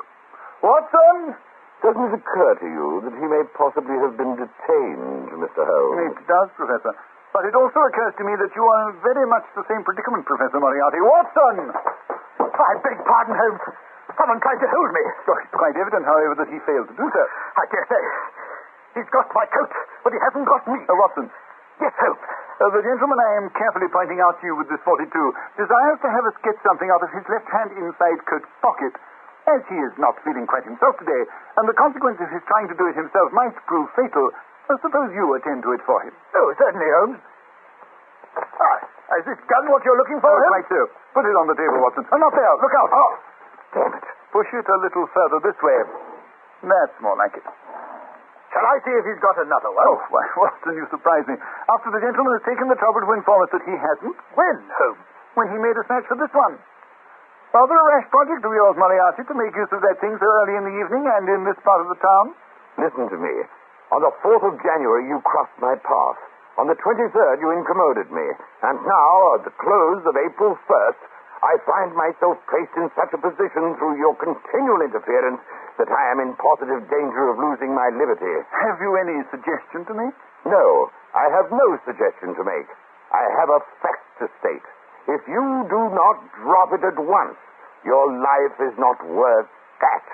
Watson! Doesn't it occur to you that he may possibly have been detained, Mr. Holmes? It does, Professor. But it also occurs to me that you are in very much the same predicament, Professor Moriarty. Watson! I beg pardon, Holmes. Someone tried to hold me. Oh, it's quite evident, however, that he failed to do so. I dare say. He's got my coat, but he hasn't got me. Watson. Yes, Holmes. The gentleman I am carefully pointing out to you with this 42 desires to have us get something out of his left-hand inside coat pocket. As he is not feeling quite himself today, and the consequence of his trying to do it himself might prove fatal, suppose you attend to it for him. Oh, certainly, Holmes. Is this gun what you're looking for, Holmes? Quite so. Put it on the table, Watson. Not there. Look out. Oh, damn it. Push it a little further this way. That's more like it. Shall I see if he's got another one? Oh, why, Watson, you surprise me. After the gentleman has taken the trouble to inform us that he hasn't. When, Holmes? When he made a snatch for this one. Rather a rash project of yours, Moriarty, to make use of that thing so early in the evening and in this part of the town. Listen to me. On the 4th of January, you crossed my path. On the 23rd, you incommoded me. And now, at the close of April 1st, I find myself placed in such a position through your continual interference that I am in positive danger of losing my liberty. Have you any suggestion to make? No, I have no suggestion to make. I have a fact to state. If you do not drop it at once, your life is not worth that.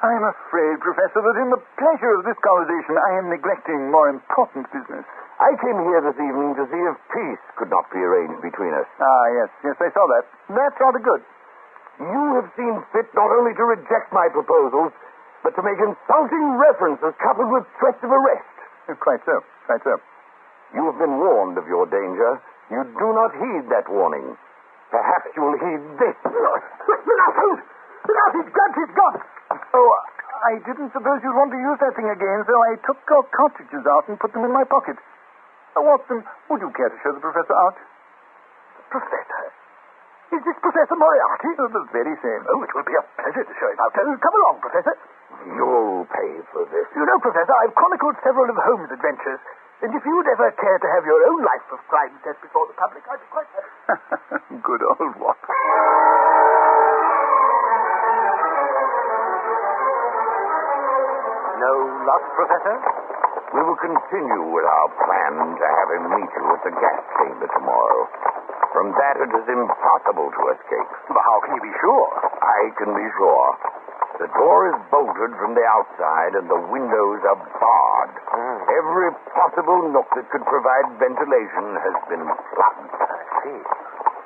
I'm afraid, Professor, that in the pleasure of this conversation, I am neglecting more important business. I came here this evening to see if peace could not be arranged between us. Ah, yes, I saw that. That's rather good. You have seen fit not only to reject my proposals, but to make insulting references coupled with threats of arrest. Quite so. You have been warned of your danger. You do not heed that warning. Perhaps you will heed this. Look out, Holmes! Look out, he's gone! Oh, I didn't suppose you'd want to use that thing again, so I took your cartridges out and put them in my pocket. Watson, would you care to show the Professor out? Professor? Is this Professor Moriarty? The very same. Oh, it will be a pleasure to show him out. Come along, Professor. You'll pay for this. You know, Professor, I've chronicled several of Holmes' adventures, and if you'd ever care to have your own life of crime set before the public, I'd be quite happy. Good old Watson. No luck, Professor? We will continue with our plan to have him meet you at the gas chamber tomorrow. From that, it is impossible to escape. But how can you be sure? I can be sure. The door is bolted from the outside and the windows are barred. Every possible nook that could provide ventilation has been plugged. I see.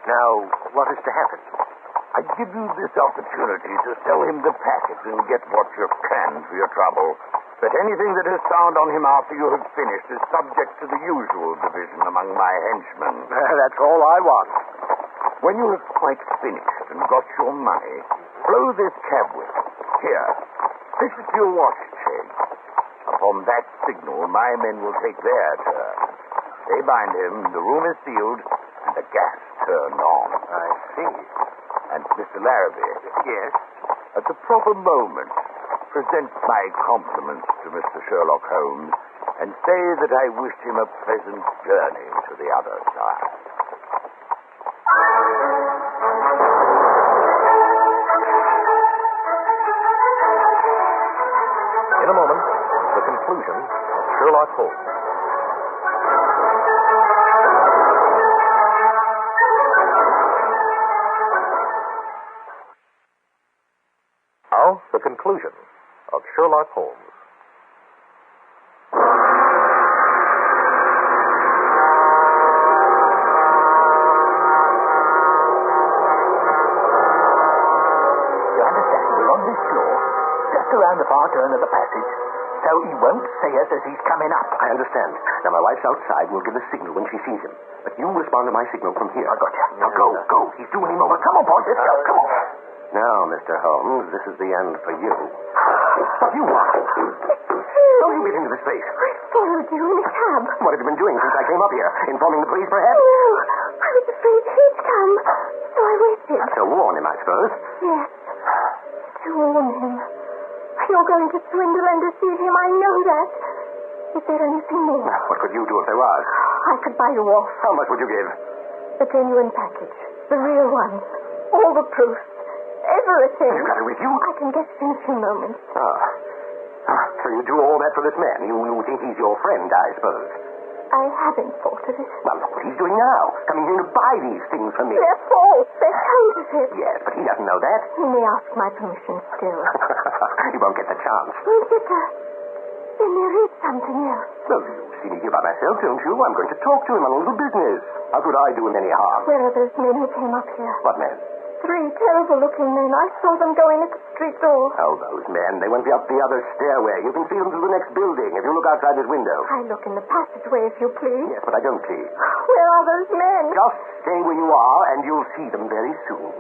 Now, what is to happen? I give you this opportunity to sell him the packet and get what you can for your trouble. But anything that is found on him after you have finished is subject to the usual division among my henchmen. That's all I want. When you have quite finished and got your money, blow this cab whip. Here, fix it to your watch chain. Upon that signal, my men will take their turn. They bind him, the room is sealed, and the gas turned on. I see. And Mr. Larrabee. Yes? At the proper moment, present my compliments to Mr. Sherlock Holmes and say that I wish him a pleasant journey to the other side. In a moment, the conclusion of Sherlock Holmes. Now, the conclusion of Sherlock Holmes. You understand, we're on this floor, just around the far turn of the passage, so he won't see us as he's coming up. I understand. Now, my wife's outside. We'll give a signal when she sees him. But you respond to my signal from here. I got you. Now, go. He's doing him over. Come on, boys, let's go. Come on. Now, Mr. Holmes, this is the end for you. What you want? Don't you get into this place. I followed you in a cab. What have you been doing since I came up here? Informing the police, perhaps? No, I was afraid he'd come, so I waited. To warn him, I suppose. Yes, to warn him. You're going to swindle and deceive him, I know that. Is there anything more? What could you do if there was? I could buy you off. How much would you give? The genuine package. The real one. All the proofs. Everything. You got it with you? I can get it in a few moments. So you do all that for this man? You think he's your friend, I suppose? I haven't thought of it. Well, look what he's doing now. Coming here to buy these things from me. They're false. They're counterfeit. Yes, but he doesn't know that. He may ask my permission still. He won't get the chance. Won't get that? Then there is something else. Well, you see me here by myself, don't you? I'm going to talk to him on a little business. How could I do him any harm? Where are those men who came up here? What men? 3 terrible-looking men. I saw them going at the street door. Oh, those men. They went up the other stairway. You can see them through the next building if you look outside this window. I look in the passageway, if you please. Yes, but I don't see. Where are those men? Just stay where you are, and you'll see them very soon.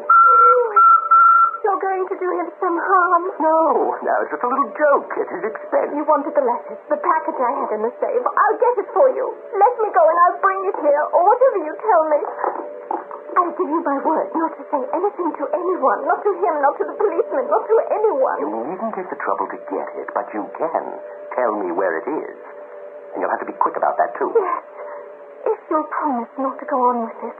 You're going to do him some harm. No, it's just a little joke at his expense. You wanted the letters, the package I had in the safe. I'll get it for you. Let me go and I'll bring it here, or whatever you tell me. I give you my word not to say anything to anyone. Not to him, not to the policeman, not to anyone. You needn't take the trouble to get it, but you can tell me where it is. And you'll have to be quick about that, too. Yes. If you'll promise not to go on with it.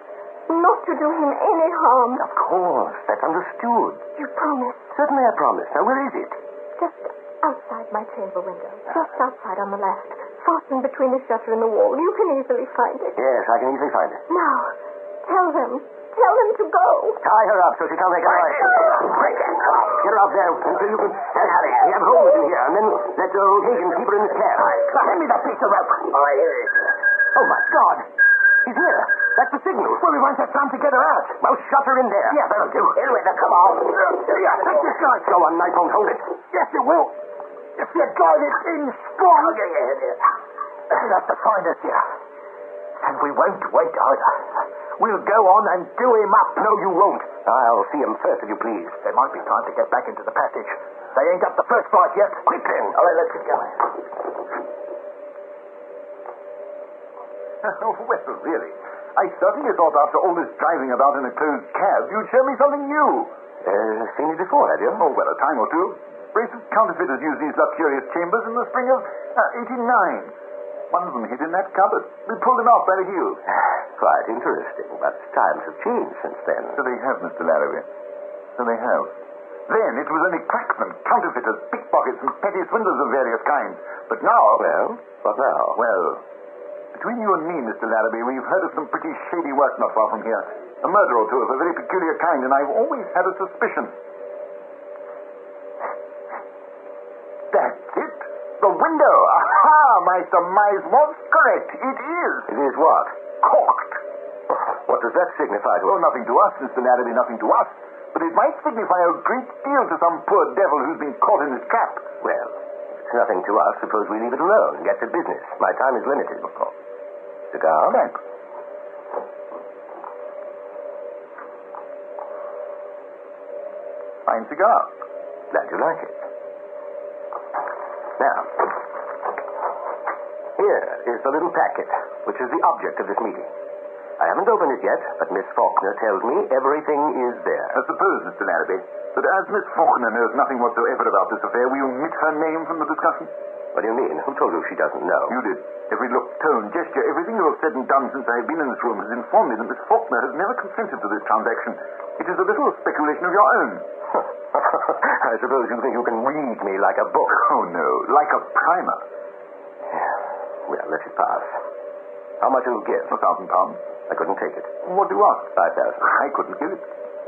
Not to do him any harm. Of course. That's understood. You promise? Certainly I promise. Now, where is it? Just outside my chamber window. Just outside on the left. Fastened between the shutter and the wall. You can easily find it. Yes, I can easily find it. Now, tell them to go. Tie her up so she can't make a noise. Quick. Get her out there until you can... Hurry. We have holes in here, and then let old Higgins keep her in his cab. Hand me that piece of rope. Oh, here it is. Oh, my God. He's here. That's the signal. Well, we want that time to get her out. Well, shut her in there. Yeah, that'll do. In with her. Come on. Yeah, take this guy. Go on, knife won't hold it. Yes, it will. If you got it in strong. Yeah. You'll have to find us here. And we won't wait either. We'll go on and do him up. No, you won't. I'll see him first, if you please. There might be time to get back into the passage. They ain't up the first flight yet. Quick, then. All right, let's get going. Oh, well, really. I certainly thought after all this driving about in a closed cab, you'd show me something new. Seen it before, have you? Oh, well, a time or two. Brace of counterfeiters used these luxurious chambers in the spring of 89. One of them hid in that cupboard. We pulled him off by the heels. Quite interesting, but times have changed since then. So they have, Mr. Larrabee. So they have. Then it was only cracksmen, counterfeiters, pickpockets, and petty swindlers of various kinds. But now... Well, what now? Well, between you and me, Mr. Larrabee, we've heard of some pretty shady work not far from here. A murder or two of a very peculiar kind, and I've always had a suspicion. That's it. The window. Aha! My surmise was correct. It is. It is what? Corked. What does that signify to Oh, us? nothing to us, Mr. Larrabee, nothing to us. But it might signify a great deal to some poor devil who's been caught in his trap. Well, if it's nothing to us, suppose we leave it alone and get to business. My time is limited. Of course. Cigar? Thanks. Fine cigar. Glad you like it. Now, here is the little packet, which is the object of this meeting. I haven't opened it yet, but Miss Faulkner tells me everything is there. I suppose, Mr. Larrabee, that as Miss Faulkner knows nothing whatsoever about this affair, we omit her name from the discussion? What do you mean? Who told you she doesn't know? You did. Every look, tone, gesture, everything you have said and done since I have been in this room has informed me that Miss Faulkner has never consented to this transaction. It is a little speculation of your own. I suppose you think you can read me like a book. Oh, no, like a primer. Yeah. Well, let it pass. How much will you give? £1,000. I couldn't take it. What do you want? 5,000. I couldn't give it.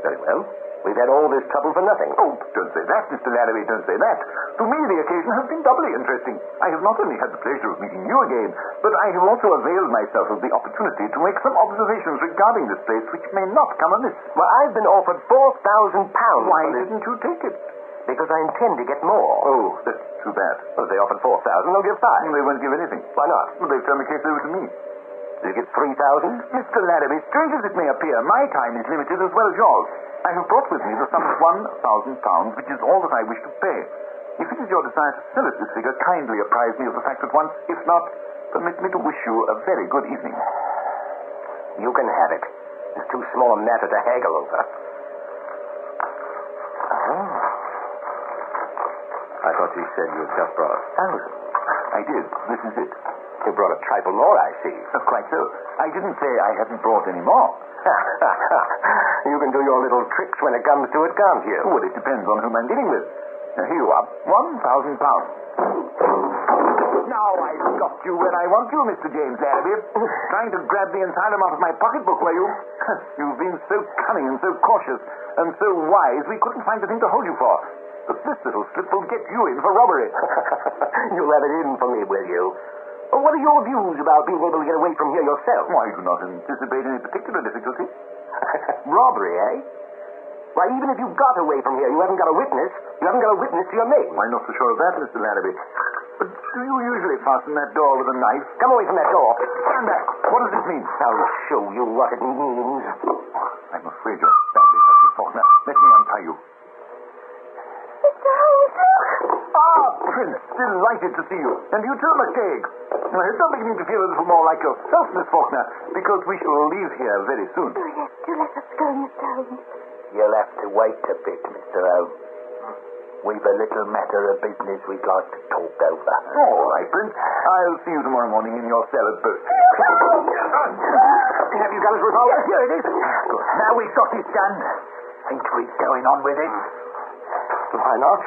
Very well. We've had all this trouble for nothing. Oh, don't say that, Mr. Larrabee, don't say that. To me, the occasion has been doubly interesting. I have not only had the pleasure of meeting you again, but I have also availed myself of the opportunity to make some observations regarding this place which may not come amiss. Well, I've been offered £4,000. Why didn't you take it? Because I intend to get more. Oh, that's too bad. Well, if they offered 4,000, they'll give 5. They won't give anything. Why not? Well, they've turned the case over to me. Will you get 3,000? Mr. Larrabee, strange as it may appear, my time is limited as well as yours. I have brought with me the sum of £1,000, which is all that I wish to pay. If it is your desire to sell at this figure, kindly apprise me of the fact at once. If not, permit me to wish you a very good evening. You can have it. It's too small a matter to haggle over. Oh. I thought you said you had just brought 1,000. I did. This is it. You brought a trifle more, I see. Quite so. I didn't say I hadn't brought any more. You can do your little tricks when it comes to it, can't you? Well, it depends on whom I'm dealing with. Now, here you are. £1,000. Now I've got you where I want you, Mr. James Larrabee. Trying to grab the asylum out of my pocketbook, were you? You've been so cunning and so cautious and so wise, we couldn't find a thing to hold you for. But this little slip will get you in for robbery. You'll have it in for me, will you? Well, what are your views about being able to get away from here yourself? Why, I do not anticipate any particular difficulty. Robbery, eh? Why, even if you got away from here, you haven't got a witness. You haven't got a witness to your name. I'm not so sure of that, Mr. Larrabee. But do you usually fasten that door with a knife? Come away from that door. Stand back. What does this mean? I'll show you what it means. I'm afraid you're badly hurt, Miss Faulkner. Let me untie you. Mr. Holmes, look! Ah, Prince, delighted to see you. And you too, McCaig. I hope you're beginning to feel a little more like yourself, Miss Faulkner, because we shall leave here very soon. Oh, yes, do let us go, Mr. Holmes. You'll have to wait a bit, Mr. Holmes. We've a little matter of business we'd like to talk over. All right, Prince. I'll see you tomorrow morning in your cell at Boat. Have you got his revolver? Here it is. Good. Now we've got his gun. Think we're going on with it? Why not?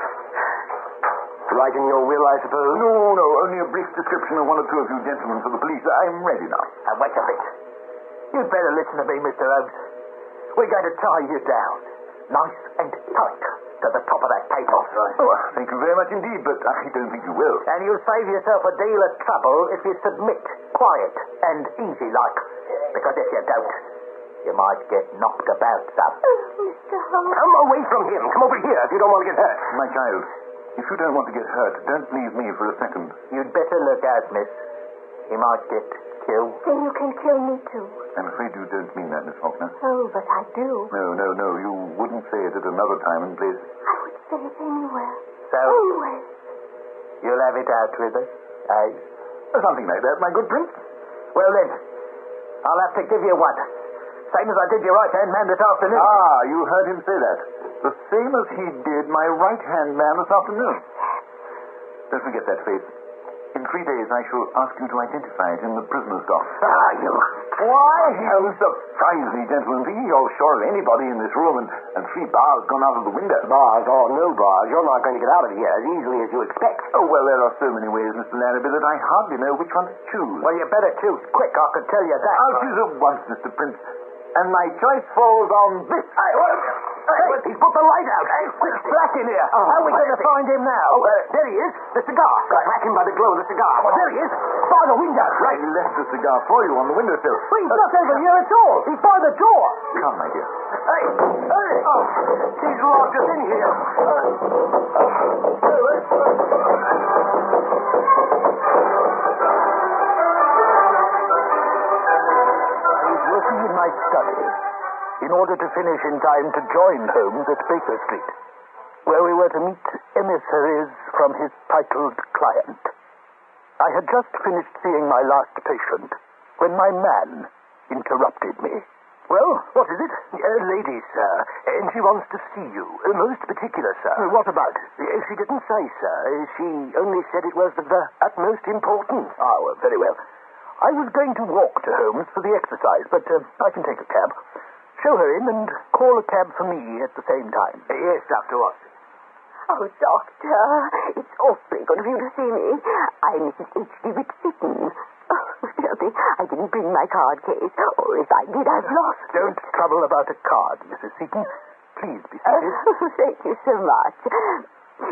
Right in your will, I suppose? No, only a brief description of one or two of you gentlemen for the police. I'm ready now. Now, wait a bit. You'd better listen to me, Mr. Holmes. We're going to tie you down, nice and tight, to the top of that paper. Oh, thank you very much indeed, but I don't think you will. And you'll save yourself a deal of trouble if you submit, quiet and easy like. Because if you don't, you might get knocked about some. Oh, Mr. Holmes. Come away from him. Come over here if you don't want to get hurt. My child, if you don't want to get hurt, don't leave me for a second. You'd better look out, miss. You might get you. Then you can kill me too. I'm afraid you don't mean that, Miss Faulkner. Oh, but I do. No. You wouldn't say it at another time and place. I would say it anywhere. So, Anywhere. you'll have it out with us, eh? Something like that, my good prince. Well then, I'll have to give you one. Same as I did your right-hand man this afternoon. Ah, you heard him say that. The same as he did my right-hand man this afternoon. Don't forget that face. In 3 days, I shall ask you to identify it in the prisoner's dock. Ah, you... Why, how surprise me, gentlemen. Be you're sure of anybody in this room, and 3 bars gone out of the window. Bars or no bars, you're not going to get out of here as easily as you expect. Oh, well, there are so many ways, Mr. Larrabee, that I hardly know which one to choose. Well, you better choose quick, I can tell you that. I'll choose at once, Mr. Prince. And my choice falls on this. Hey, he's put the light out. Hey, quick, black in here. How are we going to find him now? There he is, the cigar. Track him by the glow of the cigar. Oh, there he is, by the window. I left the cigar for you on the windowsill. Well, he's not over here at all. He's by the door. Come, my dear. Hey. Oh, he's locked us in here. He's working in my study in order to finish in time to join Holmes at Baker Street, where we were to meet emissaries from his titled client. I had just finished seeing my last patient when my man interrupted me. Well, what is it? Lady, sir, and she wants to see you. Most particular, sir. What about? She didn't say, sir. She only said it was of the utmost importance. Oh, well, very well. I was going to walk to Holmes for the exercise, but I can take a cab. Show her in and call a cab for me at the same time. Yes, Dr. Watson. Oh, Doctor, it's awfully good of you to see me. I'm Mrs. H.D. Whitseaton. Oh, tell me, I didn't bring my card case. Or if I did, I've lost it. Don't trouble about a card, Mrs. Seaton. Please be seated. Thank you so much.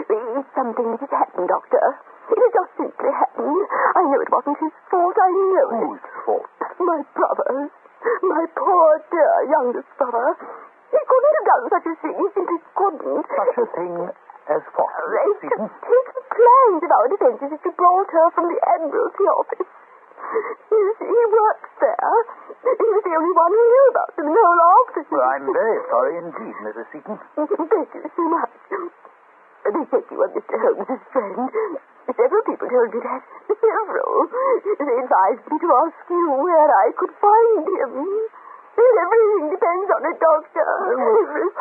It's something that has happened, Doctor. It has just simply happened. I know it wasn't his fault. I know it. Whose fault? My brother's. My poor, dear youngest brother. He couldn't have done such a thing. He simply couldn't. Such a thing as what, Mrs. Seaton? Taken plans of our defences if you brought her from the Admiralty office. You see, he works there. He was the only one who knew about them in the whole office. Well, I'm very sorry indeed, Mrs. Seaton. Thank you so much. They said you were Mr. Holmes's friend. Several people told me that. Several. They advised me to ask you where I could find him. Everything depends on it, Doctor.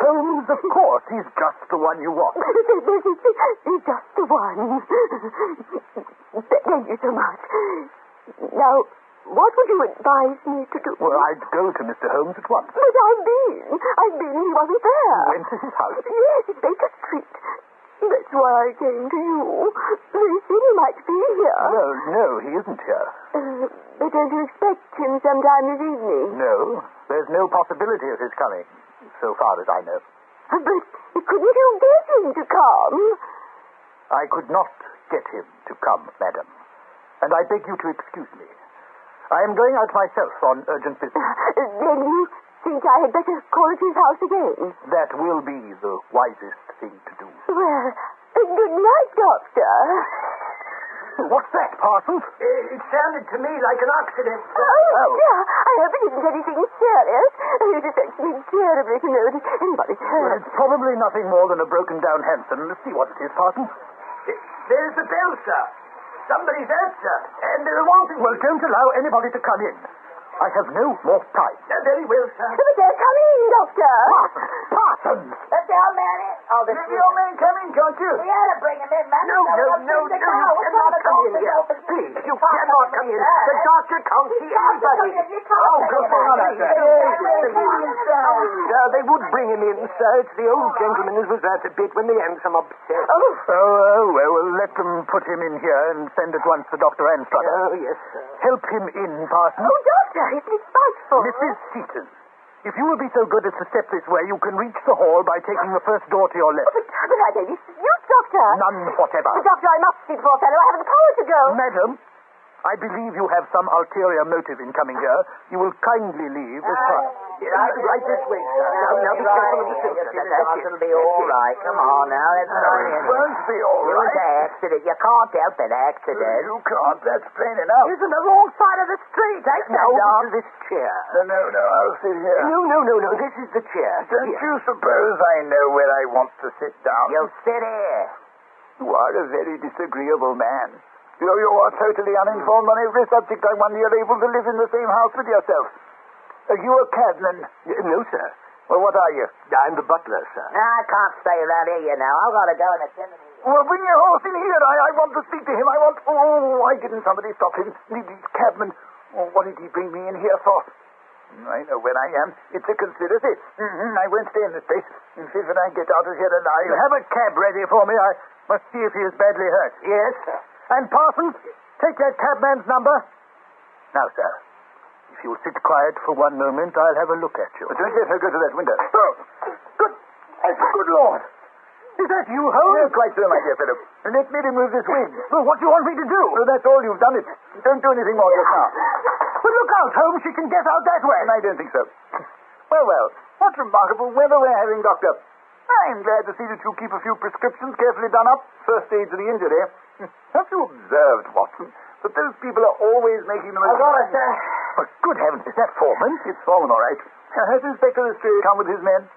Holmes, of course. He's just the one you want. He's just the one. Thank you so much. Now, what would you advise me to do? Well, I'd go to Mr. Holmes at once. But I've been. He wasn't there. You went to his house? Yes, at Baker Street. That's why I came to you. They said he might be here. Well, no, he isn't here. But don't you expect him sometime this evening? No, there's no possibility of his coming, so far as I know. But couldn't you get him to come? I could not get him to come, madam. And I beg you to excuse me. I am going out myself on urgent business. Then you think I had better call at his house again? That will be the wisest thing to do. Well, good night, Doctor. What's that, Parsons? It sounded to me like an accident. Oh, dear. I hope it isn't anything serious. It affects me terribly to know that anybody's Well, hurt. it's probably nothing more than a broken-down Hanson. Let's see what it is, Parsons. There's the bell, sir. Somebody's out, sir. And they're wanting... Well, don't allow anybody to come in. I have no more time. Very well, sir. But they're coming, Doctor. Parsons! Let the old man in. Oh, Let the old man come in, can't you? We ought to bring him in, man. No, you cannot come in here. Please, you cannot come in. The doctor can't see anybody. Oh, go on, They would bring him in, sir. It's the old gentleman who was out a bit when the handsome upset. Well, let them put him in here and send at once for Dr. Anstrutter. Oh, yes, sir. Help him in, Parsons. Oh, Doctor, isn't it frightful? Mrs. Seaton, if you will be so good as to step this way, you can reach the hall by taking the first door to your left. But I don't excuse, Doctor. None whatever. Doctor, I must see the poor fellow. I haven't the power to go. Madam, I believe you have some ulterior motive in coming here. You will kindly leave as fast. Right this way, sir. Now be careful of the sister. It'll be all right. Come on now, let's go in. It won't be all It was right. an accident. You can't help an accident. You can't, that's plain enough. He's on the wrong side of the street. Take that dog to this chair. No, I'll sit here. No. This is the chair. Don't you suppose I know where I want to sit down? You'll sit here. You are a very disagreeable man. You are totally uninformed on every subject. I wonder you're able to live in the same house with yourself. Are you a cabman? No, sir. Well, what are you? I'm the butler, sir. I can't stay around here, you know. I've got to go and attend to me. Well, bring your horse in here. I want to speak to him. Why didn't somebody stop him? These cabmen. Oh, what did he bring me in here for? I know where I am. It's a conspiracy. I won't stay in this place. And see if I get out of here alive. You have a cab ready for me. I must see if he is badly hurt. Yes? And Parsons, take that cabman's number. Now, sir, if you'll sit quiet for one moment, I'll have a look at you. But don't let her go to that window. Oh, good Lord. Is that you, Holmes? No, quite so, my dear fellow. Let me remove this wig. Well, what do you want me to do? Well, that's all. You've done it. Don't do anything more just now. But look out, Holmes. She can get out that way. I don't think so. Well. What remarkable weather we're having, Doctor. I'm glad to see that you keep a few prescriptions carefully done up. First aid to the injured, eh? Have you observed, Watson, that those people are always making the most... I've got it, sir. But good heavens, is that Foreman? It's Foreman, all right. Has Inspector Lestrade come with his men?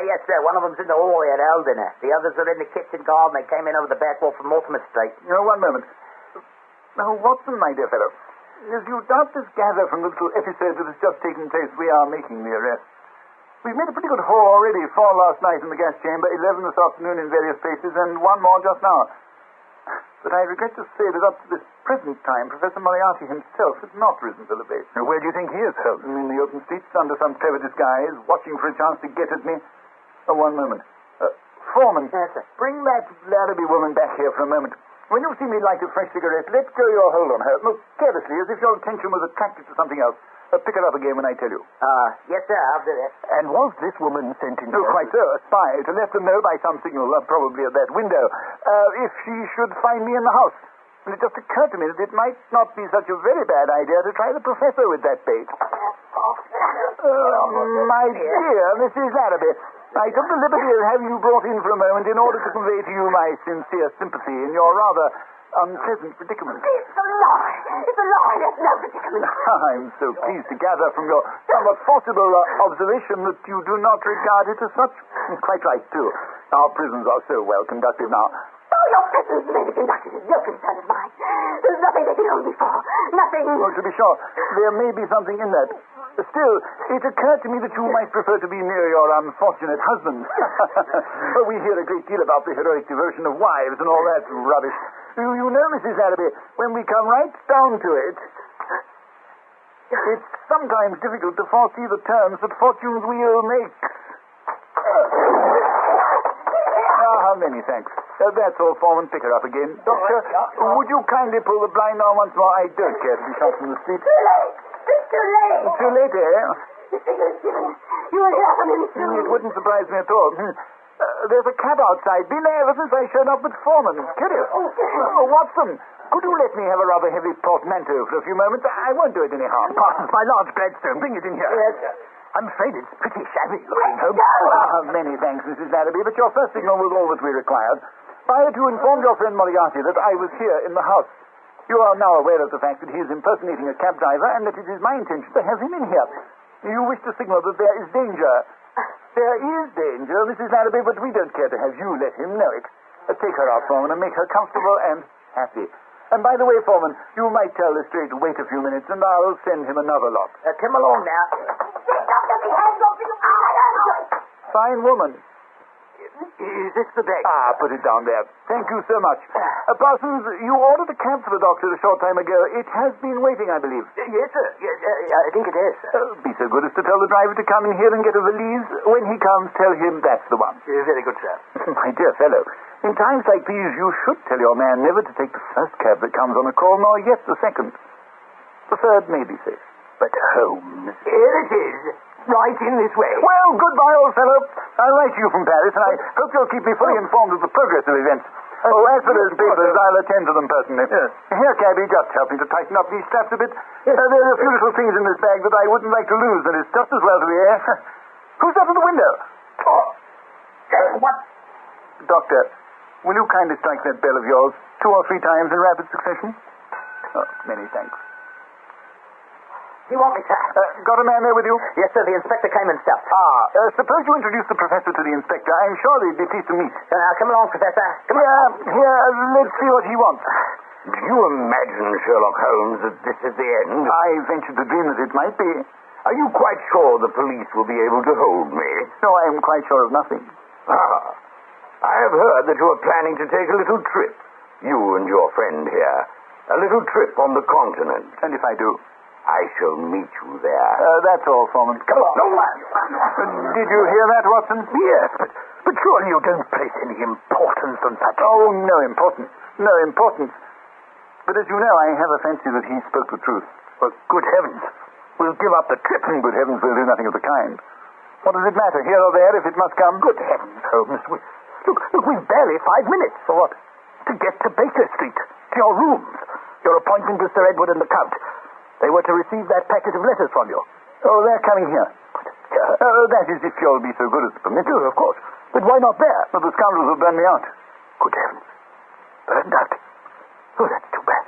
Yes, sir. One of them's in the hall at Eldiner. The others are in the kitchen garden. They came in over the back wall from Mortimer Street. One moment. Now, Watson, my dear fellow, as you doubtless gather from the little episode that has just taken place, we are making the arrest. We've made a pretty good haul already. 4 last night in the gas chamber, 11 this afternoon in various places, and 1 more just now. But I regret to say that up to this present time, Professor Moriarty himself has not risen to the bait. Where do you think he is, Holmes? In the open streets, under some clever disguise, watching for a chance to get at me. 1 moment. Foreman, Yes, sir. bring that Larrabee woman back here for a moment. When you see me light a fresh cigarette, let go your hold on her. Most carelessly, as if your attention was attracted to something else. Pick her up again when I tell you. Yes, sir. I'll do that. And was this woman sent in No, here? quite so. A spy to let them know by some signal, probably at that window, if she should find me in the house. And it just occurred to me that it might not be such a very bad idea to try the professor with that bait. My dear Mrs. Larrabee, I took the liberty of having you brought in for a moment in order to convey to you my sincere sympathy in your rather unpleasant predicament. It's a lie. It's a lie. There's no predicament. I'm so pleased to gather from your somewhat forcible observation that you do not regard it as such. Quite right, too. Our prisons are so well conducted now. Oh, your prisons may be conducted is no concern of mine. There's nothing they can hold me for. Nothing. Well, to be sure, there may be something in that. Still, it occurred to me that you might prefer to be near your unfortunate husband. We hear a great deal about the heroic devotion of wives and all that rubbish. You know, Mrs. Larrabee, when we come right down to it, it's sometimes difficult to foresee the turns that fortune's wheel makes. Many thanks. That's all, Foreman. Pick her up again. Doctor, would you kindly pull the blind on once more? I don't care to be shot from the street. Too late. It's too late. Too late, eh? The signal is given. You will hear from him soon. It wouldn't surprise me at all. There's a cab outside. Been there ever since I showed up with Foreman. Curious. Watson, could you let me have a rather heavy portmanteau for a few moments? I won't do it any harm. Parsons, my large Gladstone. Bring it in here. Yes. I'm afraid it's pretty shabby looking, Holmes. Many thanks, Mrs. Larrabee, but your first signal was all that we required. Prior to inform your friend Moriarty that I was here in the house. You are now aware of the fact that he is impersonating a cab driver and that it is my intention to have him in here. You wish to signal that there is danger. There is danger, Mrs. Larrabee, but we don't care to have you let him know it. Take her out, Foreman, and make her comfortable and happy. And by the way, Foreman, you might tell Lestrade to wait a few minutes, and I'll send him another lot. Come along now. Fine woman. Is this the bag? Put it down there. Thank you so much. Parsons, you ordered a cab for the doctor a short time ago. It has been waiting, I believe. Yes, sir. Yes, I think it is, sir. Be so good as to tell the driver to come in here and get a valise. When he comes, tell him that's the one. Very good, sir. My dear fellow, in times like these, you should tell your man never to take the first cab that comes on a call, nor yet the second. The third may be safe. But Holmes, here it is. Right in this way. Well, goodbye, old fellow. I'll write to you from Paris, and I hope you'll keep me fully informed of the progress of events. As for those papers, I'll attend to them personally. Yes. Here, cabby, just help me to tighten up these straps a bit. There are a few little things in this bag that I wouldn't like to lose, and it's just as well to be here. Who's up at the window? What? Doctor, will you kindly strike that bell of yours 2 or 3 times in rapid succession? Oh, many thanks. You want me, sir? Got a man there with you? Yes, sir. The inspector came and stopped. Suppose you introduce the professor to the inspector. I'm sure they'd be pleased to meet. Now, come along, Professor. Come on. Here, let's see what he wants. Do you imagine, Sherlock Holmes, that this is the end? I ventured to dream that it might be. Are you quite sure the police will be able to hold me? No, I am quite sure of nothing. I have heard that you are planning to take a little trip. You and your friend here. A little trip on the continent. And if I do? I shall meet you there. That's all, Foreman. Come on. Did you hear that, Watson? Yes, but surely you don't place any importance on such... Oh, no importance. No importance. But as you know, I have a fancy that he spoke the truth. Well, good heavens. We'll give up the trip. Good heavens, we'll do nothing of the kind. What does it matter, here or there, if it must come? Good heavens, Holmes. Look, we've barely 5 minutes. For what? To get to Baker Street, to your rooms. Your appointment with Sir Edward and the Count. They were to receive that packet of letters from you. Oh, they're coming here. That is, if you'll be so good as to permit. Oh, of course. But why not there? But the scoundrels will burn me out. Good heavens. Burned out. Oh, that's too bad.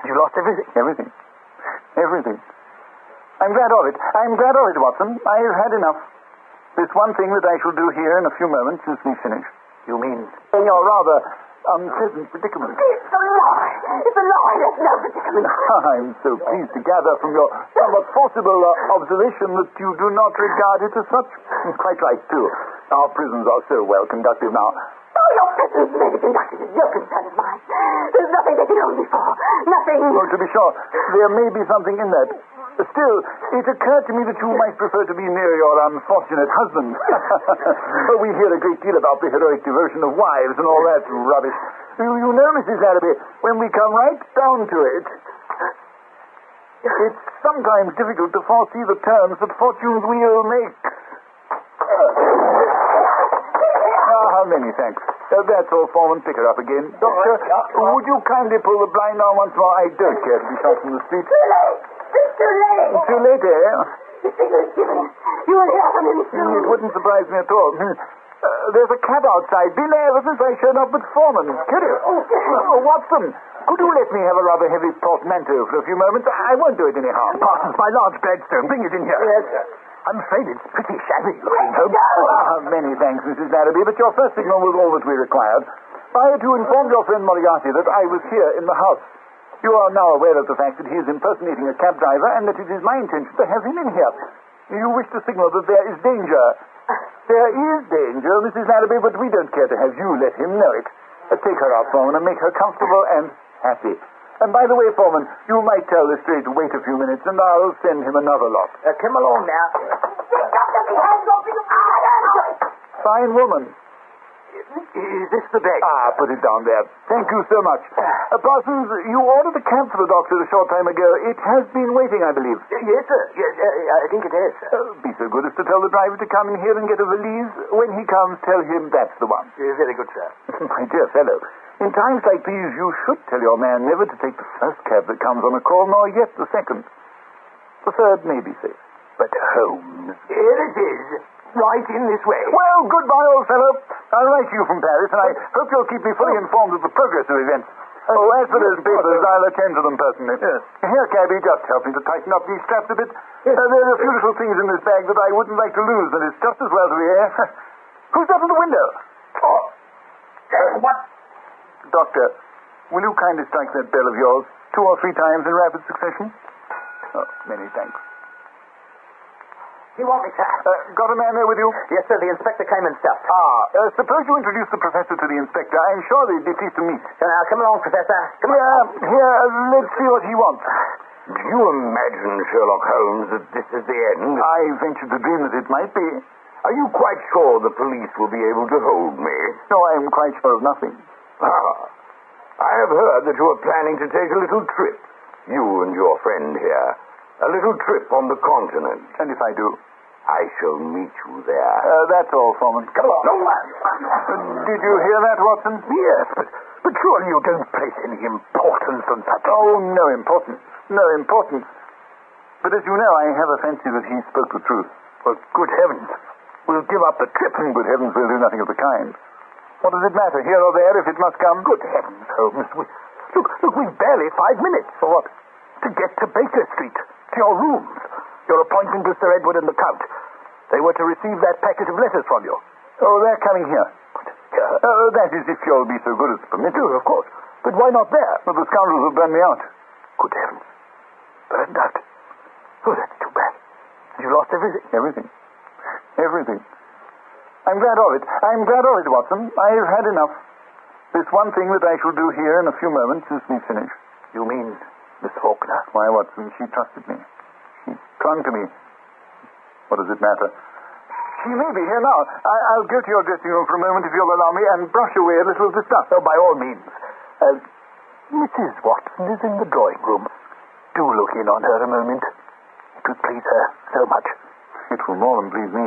You lost everything? Everything. Everything. I'm glad of it. I'm glad of it, Watson. I've had enough. There's one thing that I shall do here in a few moments as we finish. You mean? In your rather unpleasant predicament. It's a lie. It's a lie. There's no predicament. I'm so pleased to gather from your somewhat forcible observation that you do not regard it as such. Quite right, too. Our prisons are so well conducted now. Oh, your prisons may be conducted as no concern of mine. There's nothing they can hold me for. Nothing. Well, to be sure, there may be something in that. Still, it occurred to me that you might prefer to be near your unfortunate husband. We hear a great deal about the heroic devotion of wives and all that rubbish. You know, Mrs. Larrabee, when we come right down to it, it's sometimes difficult to foresee the turns that fortune's wheel makes. Many thanks. That's all, Foreman. Pick her up again. Doctor, would you kindly pull the blind down once more? I don't care to be shot from the street. Too late. It's too late. Too late, eh? The signal is given. You will hear from him soon. It wouldn't surprise me at all. There's a cab outside. Been there ever since I showed up with Foreman. Could you? Watson, could you let me have a rather heavy portmanteau for a few moments? I won't do it any harm. Parsons, my large Gladstone. Bring it in here. Yes, sir. I'm afraid it's pretty shabby looking, Holmes. Many thanks, Mrs. Larrabee, but your first signal was all that we required. I had to inform your friend Moriarty that I was here in the house. You are now aware of the fact that he is impersonating a cab driver and that it is my intention to have him in here. You wish to signal that there is danger. There is danger, Mrs. Larrabee, but we don't care to have you let him know it. Take her out, Foreman, and make her comfortable and happy. And by the way, Foreman, you might tell the stray to wait a few minutes, and I'll send him another lot. Come along now. Fine woman. Is this the bag? Put it down there. Thank you so much. Parsons, you ordered a cab for the doctor a short time ago. It has been waiting, I believe. Yes, sir. Yes, I think it is, sir. Be so good as to tell the driver to come in here and get a valise. When he comes, tell him that's the one. Very good, sir. My dear fellow, in times like these, you should tell your man never to take the first cab that comes on a call, nor yet the second. The third may be safe. But Holmes, here it is, right in this way. Well, goodbye, old fellow. I'll write to you from Paris, and I hope you'll keep me fully informed of the progress of events. As for those papers, I'll attend to them personally. Yes. Here, cabby, just help me to tighten up these straps a bit. There are a few little things in this bag that I wouldn't like to lose, and it's just as well to be here. Who's up at the window? What? Doctor, will you kindly strike that bell of yours 2 or 3 times in rapid succession? Many thanks. You want me, sir? Got a man there with you? Yes, sir. The inspector came and stopped. Suppose you introduce the professor to the inspector. I'm sure they'd be pleased to meet. Now, come along, Professor. Here, let's see what he wants. Do you imagine, Sherlock Holmes, that this is the end? I ventured to dream that it might be. Are you quite sure the police will be able to hold me? No, I am quite sure of nothing. I have heard that you are planning to take a little trip. You and your friend here. A little trip on the continent. And if I do? I shall meet you there. That's all, Foreman. Come on. No, Did you hear that, Watson? Yes, but surely you don't place any importance on such... Oh, no importance. No importance. But as you know, I have a fancy that he spoke the truth. Well, good heavens. We'll give up the trip. Good heavens, we'll do nothing of the kind. What does it matter, here or there, if it must come? Good heavens, Holmes. Look, we've barely 5 minutes. For what? To get to Baker Street, to your rooms. Your appointment with Sir Edward and the Count. They were to receive that packet of letters from you. Oh, they're coming here. Here? That is, if you'll be so good as to permit it. Of course. But why not there? Well, the scoundrels have burned me out. Good heavens. Burned out? Oh, that's too bad. You lost everything? Everything. Everything. I'm glad of it. I'm glad of it, Watson. I've had enough. This one thing that I shall do here in a few moments is me finish. You mean Miss Faulkner? Why, Watson, she trusted me. She clung to me. What does it matter? She may be here now. I'll go to your dressing room for a moment, if you'll allow me, and brush away a little of the stuff. Oh, by all means. Mrs. Watson is in the drawing room. Do look in on her a moment. It would please her so much. It will more than please me.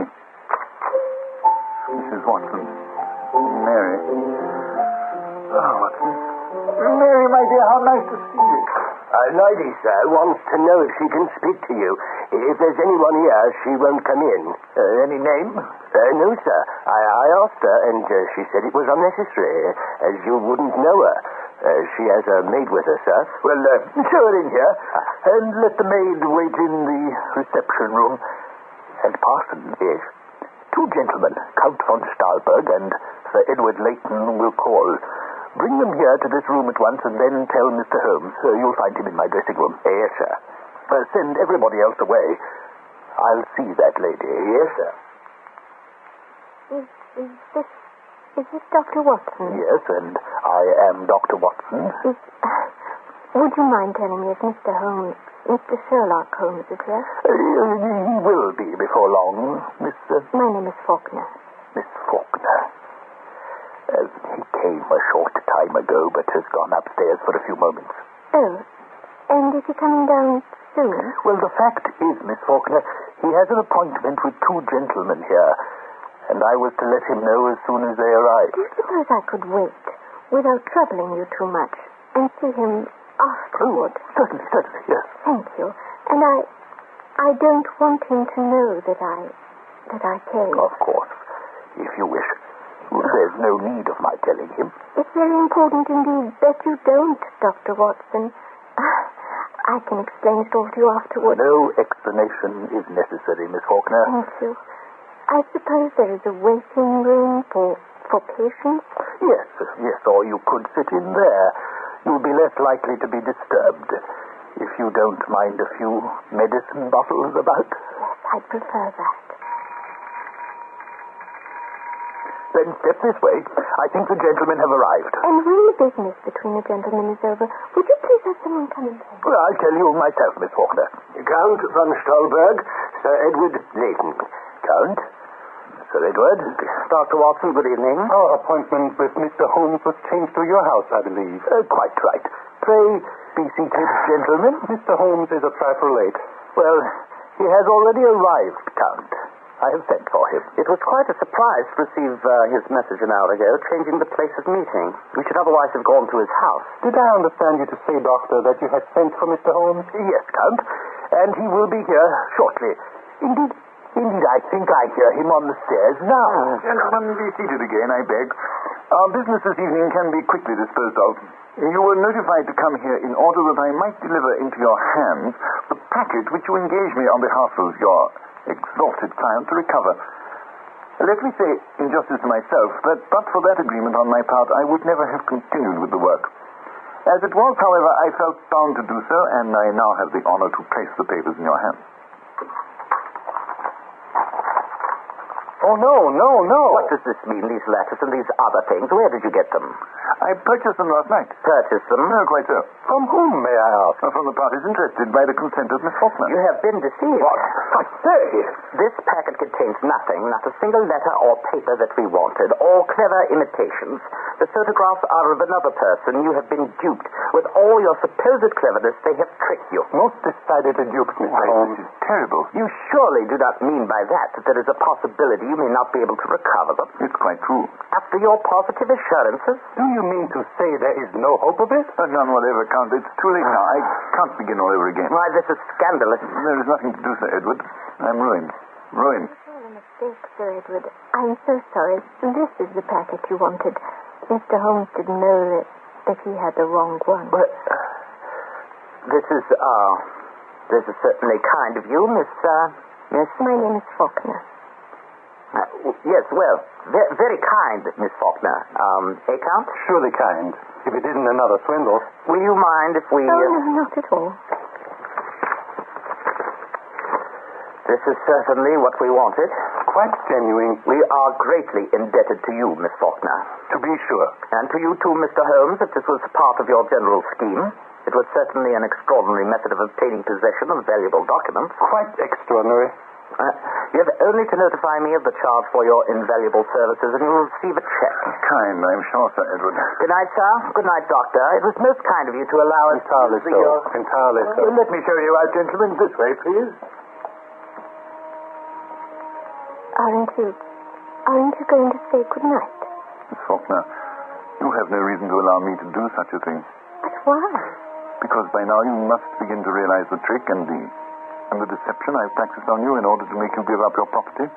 Mrs. Watson. Mary. Oh, Watson. Mary, my dear, how nice to see you. A lady, sir, wants to know if she can speak to you. If there's anyone here, she won't come in. Any name? No, sir. I asked her, and she said it was unnecessary, as you wouldn't know her. She has a maid with her, sir. Well, show her in here, and let the maid wait in the reception room. And Parson, yes, 2 gentlemen, Count von Stahlberg and Sir Edward Leighton, will call. Bring them here to this room at once, and then tell Mr. Holmes. You'll find him in my dressing room. Yes, sir. Send everybody else away. I'll see that lady. Yes, sir. Is this Dr. Watson? Yes, and I am Dr. Watson. Would you mind telling me if Mr. Holmes, Mr. Sherlock Holmes is here? He will be before long, Miss... My name is Faulkner. Miss Faulkner. He came a short time ago, but has gone upstairs for a few moments. Oh, and is he coming down soon? Well, the fact is, Miss Faulkner, he has an appointment with 2 gentlemen here, and I was to let him know as soon as they arrived. Do you suppose I could wait, without troubling you too much, and see him afterward? Certainly, yes. Thank you. And I don't want him to know that I came. Of course, if you wish. There's no need of my telling him. It's very important indeed that you don't, Dr. Watson. I can explain it all to you afterward. No explanation is necessary, Miss Faulkner. Thank you. I suppose there is a waiting room for patients? Yes, or you could sit in there. You'll be less likely to be disturbed if you don't mind a few medicine bottles about. Yes, I prefer that. Then step this way. I think the gentlemen have arrived. And when the business between the gentlemen is over, would you please have someone come in here? Well, I'll tell you myself, Miss Faulkner. Count von Stahlberg, Sir Edward Leighton. Count? Sir Edward? Dr. Watson, good evening. Our appointment with Mr. Holmes was changed to your house, I believe. Quite right. Pray be seated, gentlemen. Mr. Holmes is a trifle late. Well, he has already arrived, Count. I have sent for him. It was quite a surprise to receive his message an hour ago, changing the place of meeting. We should otherwise have gone to his house. Did I understand you to say, Doctor, that you had sent for Mr. Holmes? Yes, Count, and he will be here shortly. Indeed, I think I hear him on the stairs now. Gentlemen, be seated again, I beg. Our business this evening can be quickly disposed of. You were notified to come here in order that I might deliver into your hands the packet which you engaged me on behalf of your exalted client to recover. Let me say, in justice to myself, that but for that agreement on my part, I would never have continued with the work. As it was, however, I felt bound to do so, and I now have the honor to place the papers in your hands. Oh, no. What does this mean, these letters and these other things? Where did you get them? I purchased them last night. Purchased them? No, quite so. From whom, may I ask? From the parties interested, by the consent of Miss Faulkner. You have been deceived. What? I say! This packet contains nothing, not a single letter or paper that we wanted, all clever imitations. The photographs are of another person. You have been duped. With all your supposed cleverness, they have tricked you. Most decided to dupe, Mr. Holmes. This is terrible. You surely do not mean by that there is a possibility you may not be able to recover them. It's quite true. After your positive assurances? Do you mean to say there is no hope of it? None whatever, Count. It's too late now. I can't begin all over again. Why, this is scandalous. There is nothing to do, Sir Edward. I'm ruined. Ruined. Oh, a mistake, Sir Edward. I'm so sorry. This is the packet you wanted. Mr. Holmes didn't know that he had the wrong one. But this is certainly kind of you, Miss. My name is Faulkner. Yes, well, very kind, Miss Faulkner. Count? Surely kind. If it isn't another swindle. Will you mind if we... Oh, no, not at all. This is certainly what we wanted. Quite genuine. We are greatly indebted to you, Miss Faulkner. To be sure. And to you too, Mr. Holmes, if this was part of your general scheme. It was certainly an extraordinary method of obtaining possession of valuable documents. Quite extraordinary. You have only to notify me of the charge for your invaluable services, and you will receive a check. Kind, I'm sure, Sir Edward. Good night, sir. Good night, Doctor. It was most kind of you to allow us Entirely to... so. Entirely so. Let me show you out, gentlemen. This way, please. Aren't you going to say good night? Miss Faulkner, you have no reason to allow me to do such a thing. But why? Because by now you must begin to realize the trick and the deception I've practiced on you in order to make you give up your property.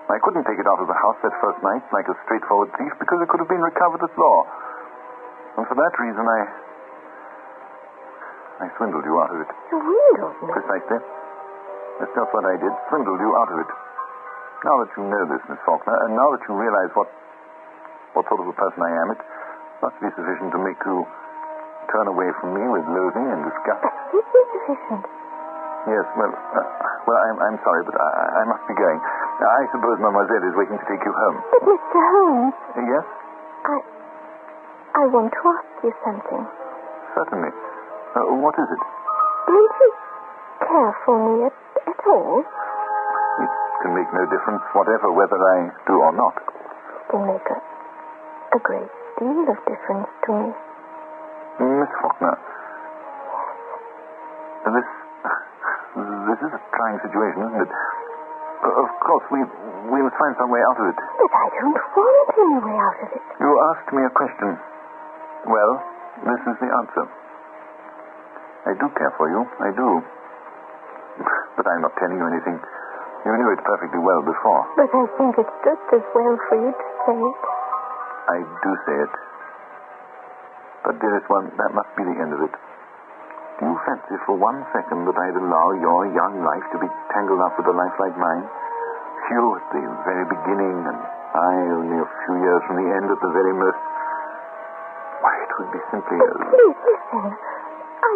I couldn't take it out of the house that first night like a straightforward thief because it could have been recovered at law. And for that reason I swindled you out of it. Swindled me? Precisely. That's just what I did. Swindled you out of it. Now that you know this, Miss Faulkner, and now that you realize what sort of a person I am, it must be sufficient to make you turn away from me with loathing and disgust. This is sufficient. Yes, well, I'm sorry, but I must be going. I suppose Mademoiselle is waiting to take you home. But Mr. Holmes... Yes? I want to ask you something. Certainly. What is it? Don't you care for me at all? It can make no difference whatever whether I do or not. It can make a great deal of difference to me. Miss Faulkner, this is a trying situation, isn't it? Of course, we must find some way out of it. But I don't want any way out of it. You asked me a question. Well, this is the answer. I do care for you. I do. But I'm not telling you anything. You knew it perfectly well before. But I think it's just as well for you to say it. I do say it. But, dearest one, that must be the end of it. Do you fancy for 1 second that I'd allow your young life to be tangled up with a life like mine? You at the very beginning, and I only a few years from the end at the very most. Why, it would be simply But please, listen. I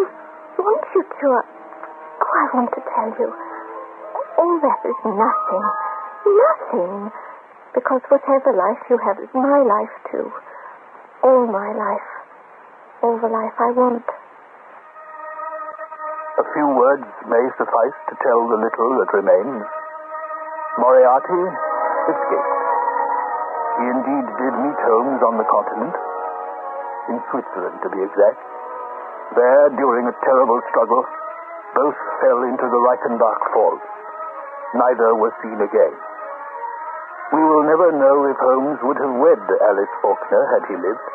want you to... I want to tell you. All that is nothing. Nothing. Because whatever life you have is my life, too. All my life. All the life I want. A few words may suffice to tell the little that remains. Moriarty escaped. He indeed did meet Holmes on the continent, in Switzerland to be exact. There, during a terrible struggle, both fell into the Reichenbach Falls. Neither was seen again. We will never know if Holmes would have wed Alice Faulkner had he lived.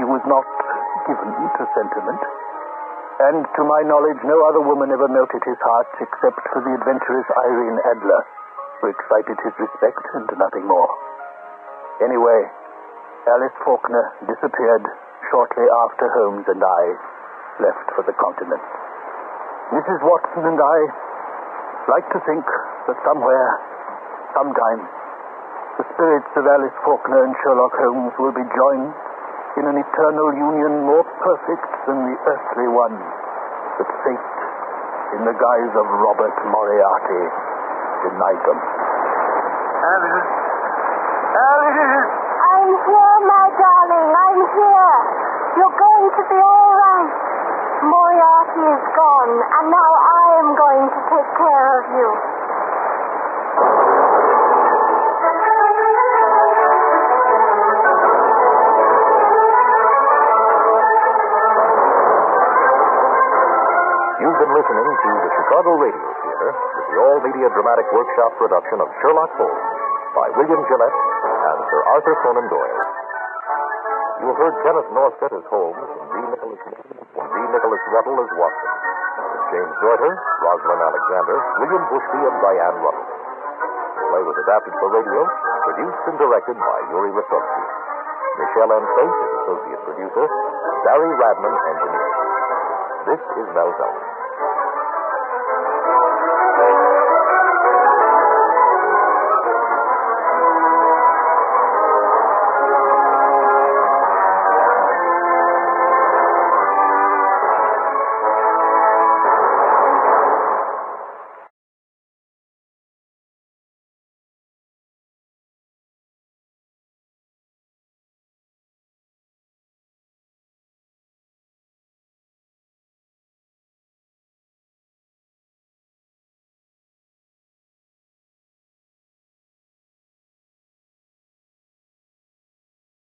He was not given to sentiment, and to my knowledge no other woman ever melted his heart except for the adventurous Irene Adler, who excited his respect and nothing more. Anyway, Alice Faulkner disappeared shortly after Holmes and I left for the continent. Mrs. Watson and I like to think that somewhere, sometime, the spirits of Alice Faulkner and Sherlock Holmes will be joined in an eternal union more perfect than the earthly one that fate, in the guise of Robert Moriarty, denied them. Alice. Alice! I'm here, my darling. I'm here. You're going to be all right. Moriarty is gone, and now I am going to take care of you. You've been listening to the Chicago Radio Theater with the all-media dramatic workshop production of Sherlock Holmes by William Gillette and Sir Arthur Conan Doyle. You have heard Kenneth Northcott as Holmes and D. Nicholas Ruddle as Watson. With James Doiter, Rosalind Alexander, William Bushby, and Diane Ruddle. The play was adapted for radio, produced and directed by Yuri Rostovsky. Michelle M. Faith is associate producer, Barry Radman engineer. This is Mel Zelman.